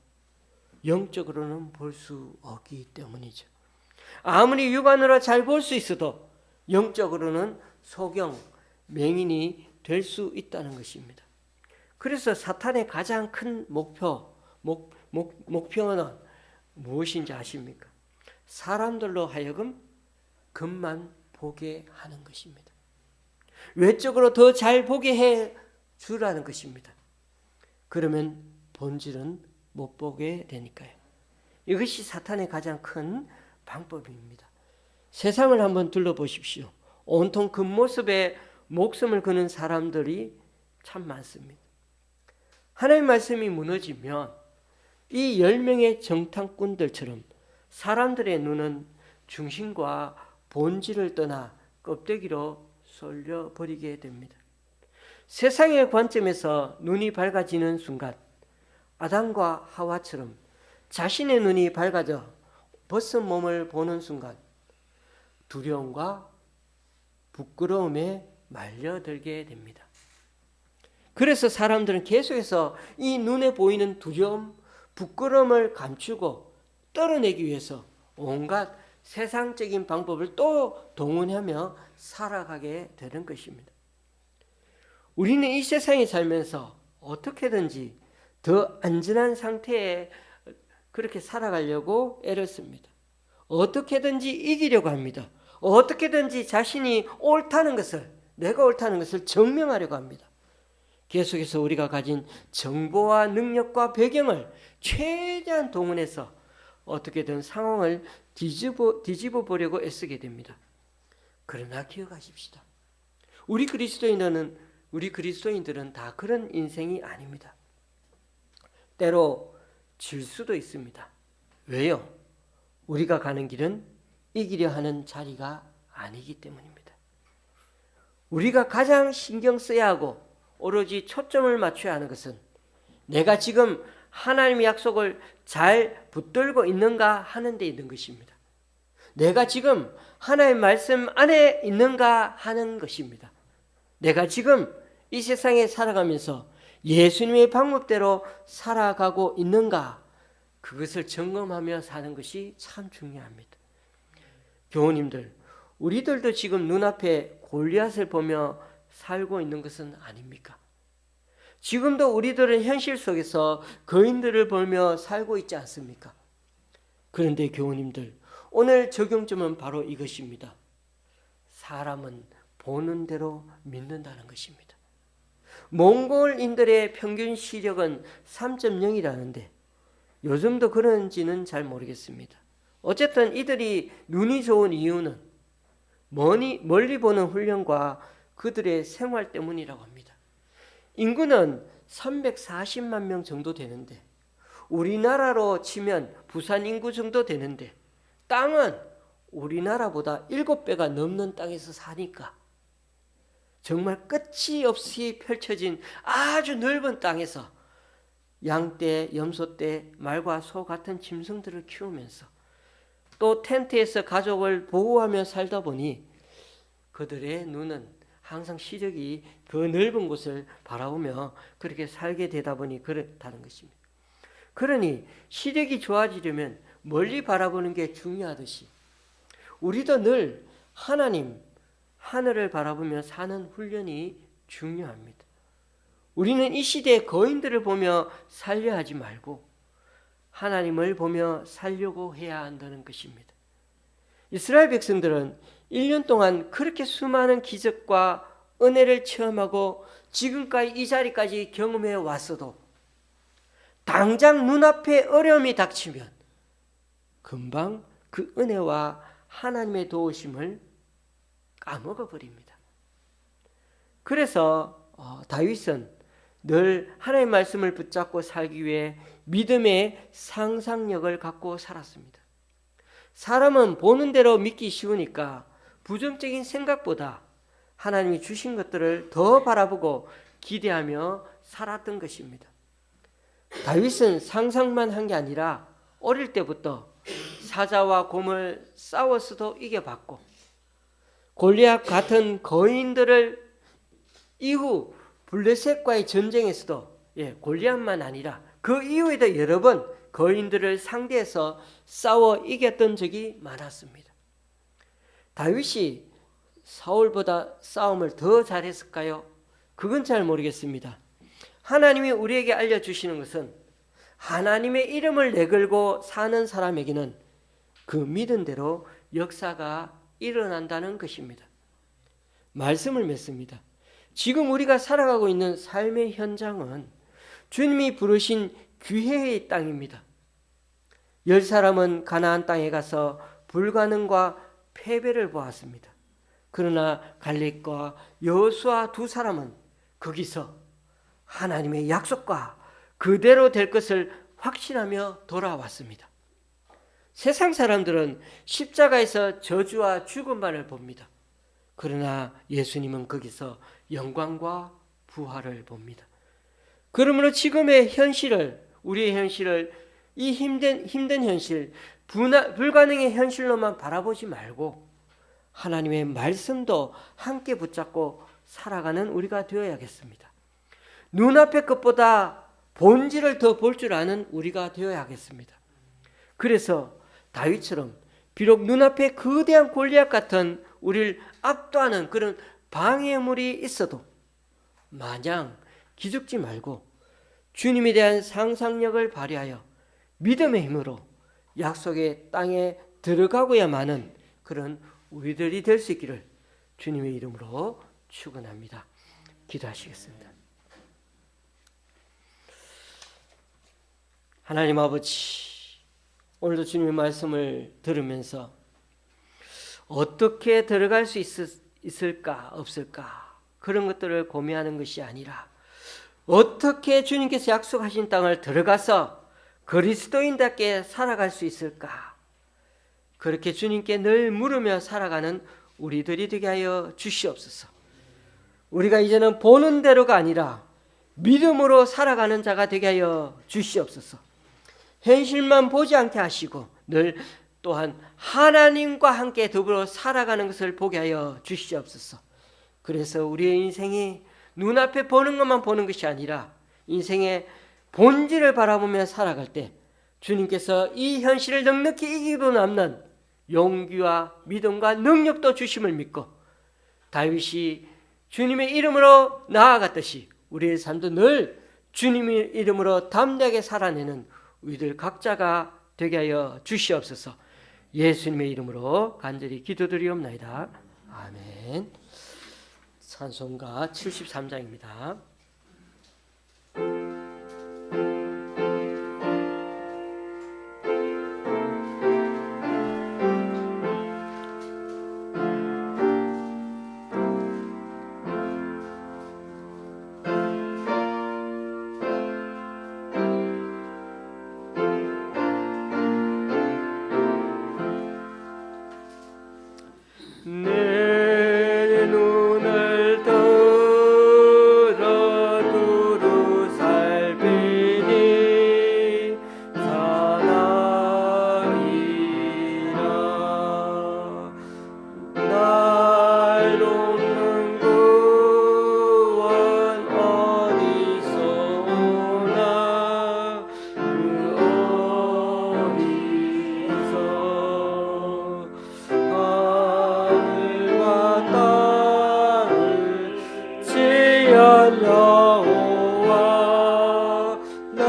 영적으로는 볼 수 없기 때문이죠. 아무리 육안으로 잘 볼 수 있어도 영적으로는 소경, 맹인이 될 수 있다는 것입니다. 그래서 사탄의 가장 큰 목표는 무엇인지 아십니까? 사람들로 하여금 겉만 보게 하는 것입니다. 외적으로 더 잘 보게 해 주라는 것입니다. 그러면 본질은 못 보게 되니까요. 이것이 사탄의 가장 큰 방법입니다. 세상을 한번 둘러보십시오. 온통 겉모습에 목숨을 거는 사람들이 참 많습니다. 하나님 말씀이 무너지면 이 10명의 정탐꾼들처럼 사람들의 눈은 중심과 본질을 떠나 껍데기로 쏠려버리게 됩니다. 세상의 관점에서 눈이 밝아지는 순간 아담과 하와처럼 자신의 눈이 밝아져 벗은 몸을 보는 순간 두려움과 부끄러움에 말려들게 됩니다. 그래서 사람들은 계속해서 이 눈에 보이는 두려움, 부끄러움을 감추고 떨어내기 위해서 온갖 세상적인 방법을 또 동원하며 살아가게 되는 것입니다. 우리는 이 세상에 살면서 어떻게든지 더 안전한 상태에 그렇게 살아가려고 애를 씁니다. 어떻게든지 이기려고 합니다. 어떻게든지 자신이 옳다는 것을, 내가 옳다는 것을 증명하려고 합니다. 계속해서 우리가 가진 정보와 능력과 배경을 최대한 동원해서 어떻게든 상황을 뒤집어 보려고 애쓰게 됩니다. 그러나 기억하십시다. 우리 그리스도인들은 다 그런 인생이 아닙니다. 때로 질 수도 있습니다. 왜요? 우리가 가는 길은 이기려 하는 자리가 아니기 때문입니다. 우리가 가장 신경 써야 하고 오로지 초점을 맞춰야 하는 것은 내가 지금 하나님의 약속을 잘 붙들고 있는가 하는 데 있는 것입니다. 내가 지금 하나님의 말씀 안에 있는가 하는 것입니다. 내가 지금 이 세상에 살아가면서 예수님의 방법대로 살아가고 있는가, 그것을 점검하며 사는 것이 참 중요합니다. 교우님들, 우리들도 지금 눈앞에 골리앗을 보며 살고 있는 것은 아닙니까? 지금도 우리들은 현실 속에서 거인들을 보며 살고 있지 않습니까? 그런데 교우님들, 오늘 적용점은 바로 이것입니다. 사람은 보는 대로 믿는다는 것입니다. 몽골인들의 평균 시력은 3.0이라는데 요즘도 그런지는 잘 모르겠습니다. 어쨌든 이들이 눈이 좋은 이유는 멀리 보는 훈련과 그들의 생활 때문이라고 합니다. 인구는 340만 명 정도 되는데 우리나라로 치면 부산 인구 정도 되는데 땅은 우리나라보다 7배가 넘는 땅에서 사니까 정말 끝이 없이 펼쳐진 아주 넓은 땅에서 양떼, 염소떼, 말과 소 같은 짐승들을 키우면서 또 텐트에서 가족을 보호하며 살다 보니 그들의 눈은 항상 시력이 그 넓은 곳을 바라보며 그렇게 살게 되다 보니 그렇다는 것입니다. 그러니 시력이 좋아지려면 멀리 바라보는 게 중요하듯이 우리도 늘 하나님, 하늘을 바라보며 사는 훈련이 중요합니다. 우리는 이 시대의 거인들을 보며 살려 하지 말고 하나님을 보며 살려고 해야 한다는 것입니다. 이스라엘 백성들은 1년 동안 그렇게 수많은 기적과 은혜를 체험하고 지금까지 이 자리까지 경험해 왔어도 당장 눈앞에 어려움이 닥치면 금방 그 은혜와 하나님의 도우심을 까먹어 버립니다. 그래서 다윗은 늘 하나님의 말씀을 붙잡고 살기 위해 믿음의 상상력을 갖고 살았습니다. 사람은 보는 대로 믿기 쉬우니까 부정적인 생각보다 하나님이 주신 것들을 더 바라보고 기대하며 살았던 것입니다. 다윗은 상상만 한 게 아니라 어릴 때부터 사자와 곰을 싸워서도 이겨봤고 골리앗 같은 거인들을 이후 블레셋과의 전쟁에서도 골리앗만 아니라 그 이후에도 여러 번 거인들을 상대해서 싸워 이겼던 적이 많았습니다. 다윗이 사울보다 싸움을 더 잘했을까요? 그건 잘 모르겠습니다. 하나님이 우리에게 알려주시는 것은 하나님의 이름을 내걸고 사는 사람에게는 그 믿은 대로 역사가 일어난다는 것입니다. 말씀을 맺습니다. 지금 우리가 살아가고 있는 삶의 현장은 주님이 부르신 기회의 땅입니다. 10사람은 가나안 땅에 가서 불가능과 패배를 보았습니다. 그러나 갈렙과 여호수아 2사람은 거기서 하나님의 약속과 그대로 될 것을 확신하며 돌아왔습니다. 세상 사람들은 십자가에서 저주와 죽음만을 봅니다. 그러나 예수님은 거기서 영광과 부활을 봅니다. 그러므로 지금의 현실을, 우리의 현실을, 이 힘든 현실, 불가능의 현실로만 바라보지 말고 하나님의 말씀도 함께 붙잡고 살아가는 우리가 되어야겠습니다. 눈앞의 것보다 본질을 더 볼 줄 아는 우리가 되어야겠습니다. 그래서 다윗처럼 비록 눈앞에 거대한 골리앗 같은 우리를 압도하는 그런 방해물이 있어도 마냥 기죽지 말고 주님에 대한 상상력을 발휘하여 믿음의 힘으로 약속의 땅에 들어가고야만은 그런 우리들이 될 수 있기를 주님의 이름으로 축원합니다. 기도하시겠습니다. 하나님 아버지, 오늘도 주님의 말씀을 들으면서 어떻게 들어갈 수 있을까 없을까 그런 것들을 고민하는 것이 아니라 어떻게 주님께서 약속하신 땅을 들어가서 그리스도인답게 살아갈 수 있을까, 그렇게 주님께 늘 물으며 살아가는 우리들이 되게 하여 주시옵소서. 우리가 이제는 보는 대로가 아니라 믿음으로 살아가는 자가 되게 하여 주시옵소서. 현실만 보지 않게 하시고 늘 또한 하나님과 함께 더불어 살아가는 것을 보게 하여 주시옵소서. 그래서 우리의 인생이 눈앞에 보는 것만 보는 것이 아니라 인생의 본질을 바라보며 살아갈 때 주님께서 이 현실을 넉넉히 이기고 남는 용기와 믿음과 능력도 주심을 믿고 다윗이 주님의 이름으로 나아갔듯이 우리의 삶도 늘 주님의 이름으로 담대하게 살아내는 우리들 각자가 되게 하여 주시옵소서. 예수님의 이름으로 간절히 기도드리옵나이다. 아멘. 찬송가 73장입니다. 내 눈을 들어 두루 살피니 사나이라. 날 돕는 구원 어디서 오나 그 어디서 하늘과 땅을 지은 여호와 날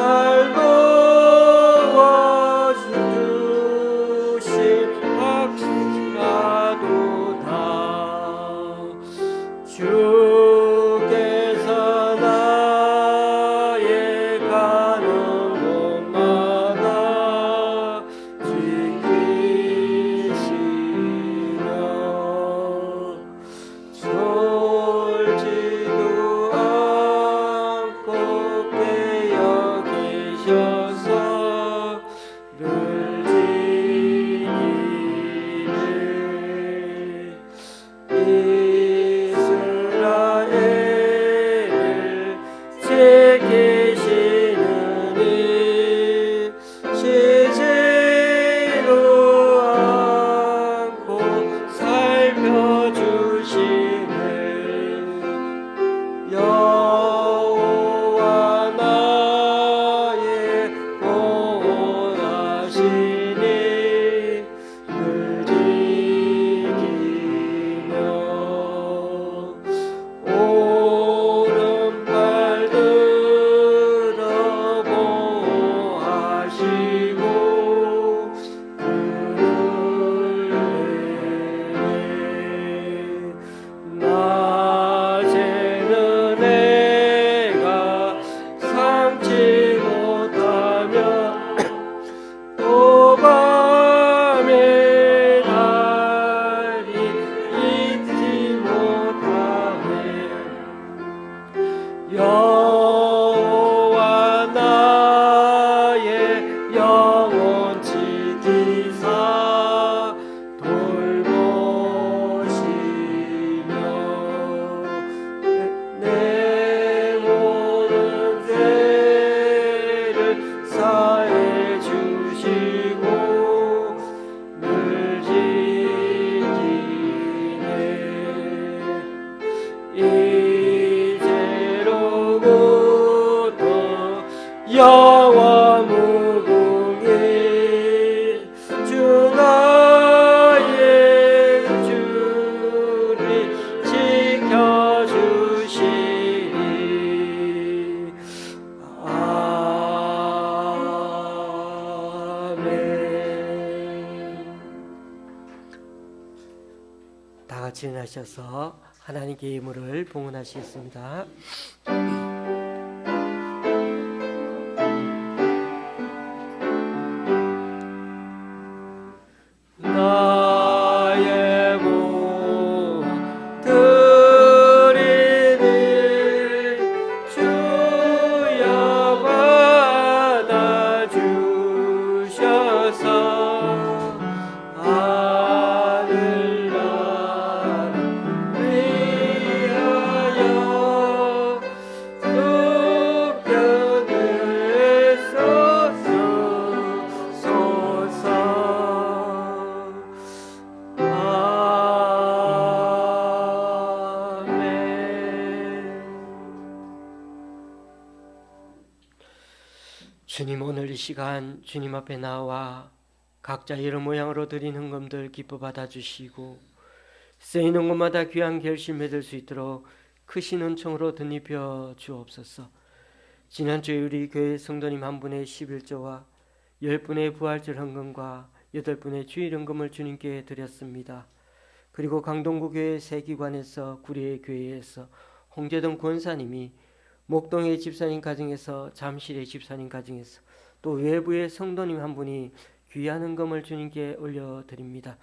도와주신 확신하도다. 주께서 나의 가는 곳마다 지키시며 졸지도 않고 깨어 계셔서 늘 지키네. 이스라엘을 지키시는 이 시지도 않고 살펴주시네. 여호와 나의 영원 무궁히 주 나의 주를 지켜주시리. 아멘. 다 같이 일어나셔서 하나님께 예물을 봉헌하시겠습니다. 나의 몸 드리니 주여 받아주셔서 하늘나라 위하여 속견에 서소서. 주님, 오늘 이 시간 주님 앞에 나와 각자 이런 모양으로 드린 헌금들 기뻐 받아주시고 쓰이는 곳마다 귀한 결실 맺을 수 있도록 크신 은총으로 덧입혀 주옵소서. 지난주에 우리 교회 성도님 한 분의 11조와 10분의 부활절 헌금과 8분의 주일 헌금을 주님께 드렸습니다. 그리고 강동구 교회 새 기관에서 구리의 교회에서 홍재동 권사님이 목동의 집사님 가정에서 잠실의 집사님 가정에서 또 외부의 성도님 한 분이 귀한 헌금을 주님께 올려드립니다.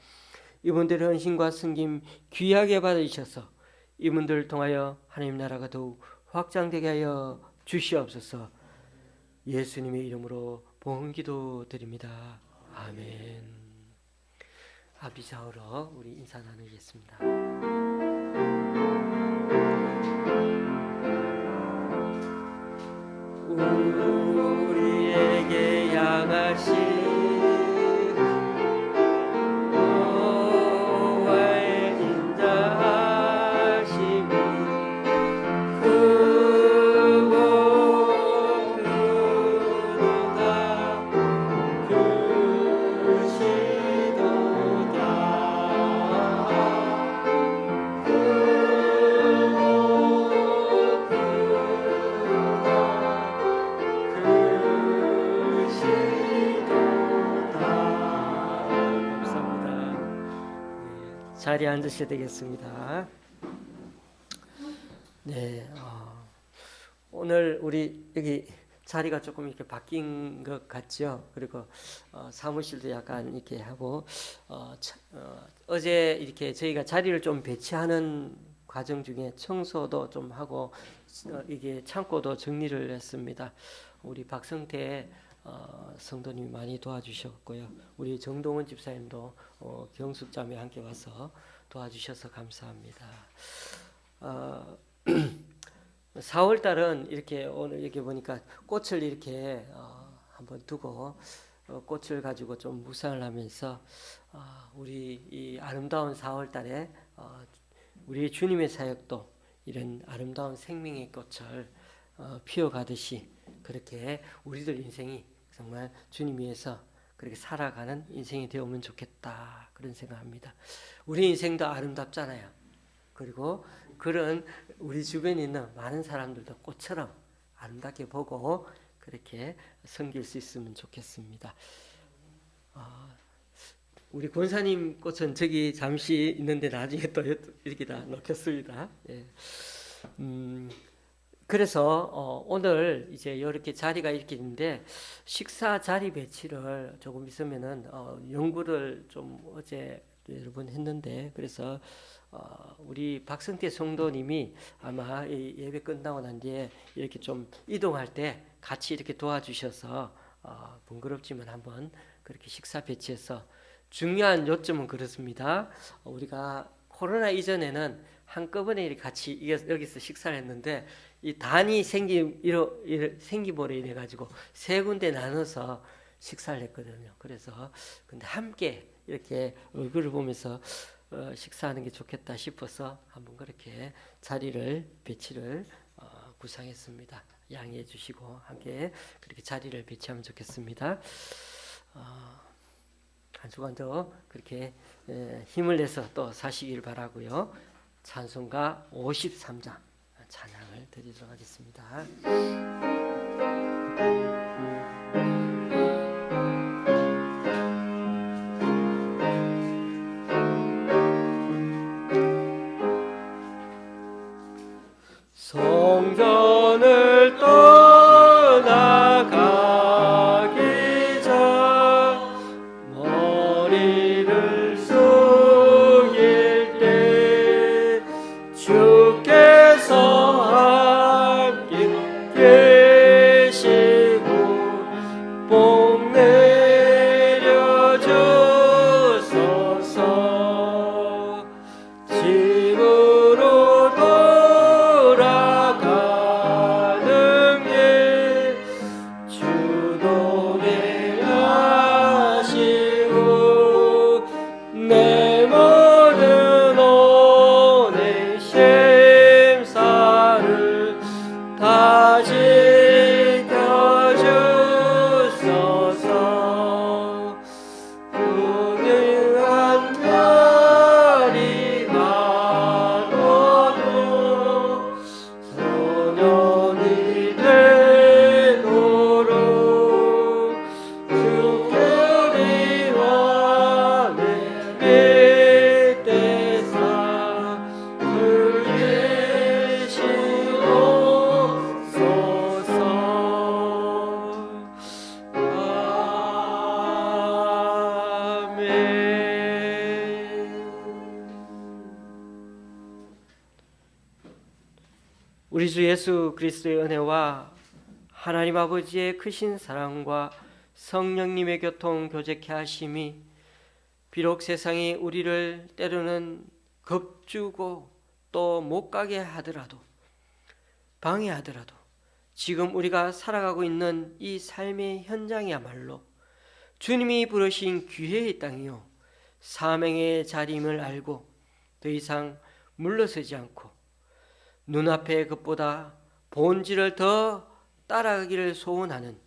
이분들의 헌신과 섬김 귀하게 받으셔서 이분들을 통하여 하나님 나라가 더욱 확장되게 하여 주시옵소서. 예수님의 이름으로 봉헌기도 드립니다. 아멘. 앞이 좌우로 우리 인사 나누겠습니다. 우리에게 향하신 노아의 인자하심이 크고 크도다 자리에 앉으셔야 되겠습니다. 네, 오늘 우리 여기 자리가 조금 이렇게 바뀐 것 같죠. 그리고 사무실도 약간 이렇게 하고 어제 이렇게 저희가 자리를 좀 배치하는 과정 중에 청소도 좀 하고 이게 창고도 정리를 했습니다. 우리 박성태 성도님이 많이 도와주셨고요. 우리 정동원 집사님도 경숙자매 함께 와서 도와주셔서 감사합니다. 4월 달은 이렇게 오늘 이렇게 보니까 꽃을 이렇게 한번 두고 꽃을 가지고 좀 묵상을 하면서 우리 이 아름다운 4월 달에 우리 주님의 사역도 이런 아름다운 생명의 꽃을 피워가듯이 그렇게 우리들 인생이 정말 주님 위해서 그렇게 살아가는 인생이 되어오면 좋겠다 그런 생각합니다. 우리 인생도 아름답잖아요. 그리고 그런 우리 주변에 있는 많은 사람들도 꽃처럼 아름답게 보고 그렇게 섬길 수 있으면 좋겠습니다. 우리 권사님 꽃은 저기 잠시 있는데 나중에 또 이렇게 다 넣겠습니다. 예. 그래서 오늘 이제 이렇게 자리가 이렇게 있는데 식사 자리 배치를 조금 있으면은 연구를 좀 어제 여러 번 했는데 그래서 우리 박성태 성도님이 아마 이 예배 끝나고 난 뒤에 이렇게 좀 이동할 때 같이 이렇게 도와주셔서 번거롭지만 한번 그렇게 식사 배치해서 중요한 요점은 그렇습니다. 우리가 코로나 이전에는 한꺼번에 이렇게 같이 여기서 식사를 했는데 이 단이 생김으로 인해 가지고 세 군데 나눠서 식사를 했거든요. 그래서 근데 함께 이렇게 얼굴을 보면서 식사하는 게 좋겠다 싶어서 한번 그렇게 자리를 배치를 구상했습니다. 양해해 주시고 함께 그렇게 자리를 배치하면 좋겠습니다. 한 주간 더 그렇게 힘을 내서 또 사시길 바라고요. 찬송가 53장 찬양을 드리도록 하겠습니다. 성전을 떠나가기 전 머리를 숙일 때 주께서 함께 계시고 복 내려 주소서. 집으로 돌아가는 길 주동에 하시고 내 모든 온행 심사를 다 지켜주소서. 분명한 별이 가도 소년이 되도록 주께 우리와 내 밑에서 늘 계시옵소서. 우리 주 예수 그리스도의 은혜와 하나님 아버지의 크신 사랑과 성령님의 교통 교제케 하심이 비록 세상이 우리를 때로는 겁주고 또 못 가게 하더라도 방해하더라도 지금 우리가 살아가고 있는 이 삶의 현장이야말로 주님이 부르신 기회의 땅이요 사명의 자리임을 알고 더 이상 물러서지 않고 눈앞의 것보다 본질을 더 따라가기를 소원하는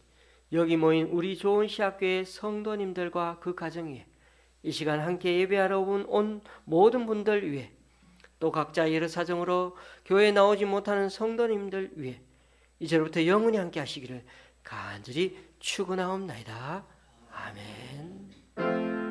여기 모인 우리 좋은 시학교의 성도님들과 그 가정 위에 이 시간 함께 예배하러 온 모든 분들 위해 또 각자 여러 사정으로 교회에 나오지 못하는 성도님들 위해 이제부터 영원히 함께 하시기를 간절히 축원하옵나이다. 아멘.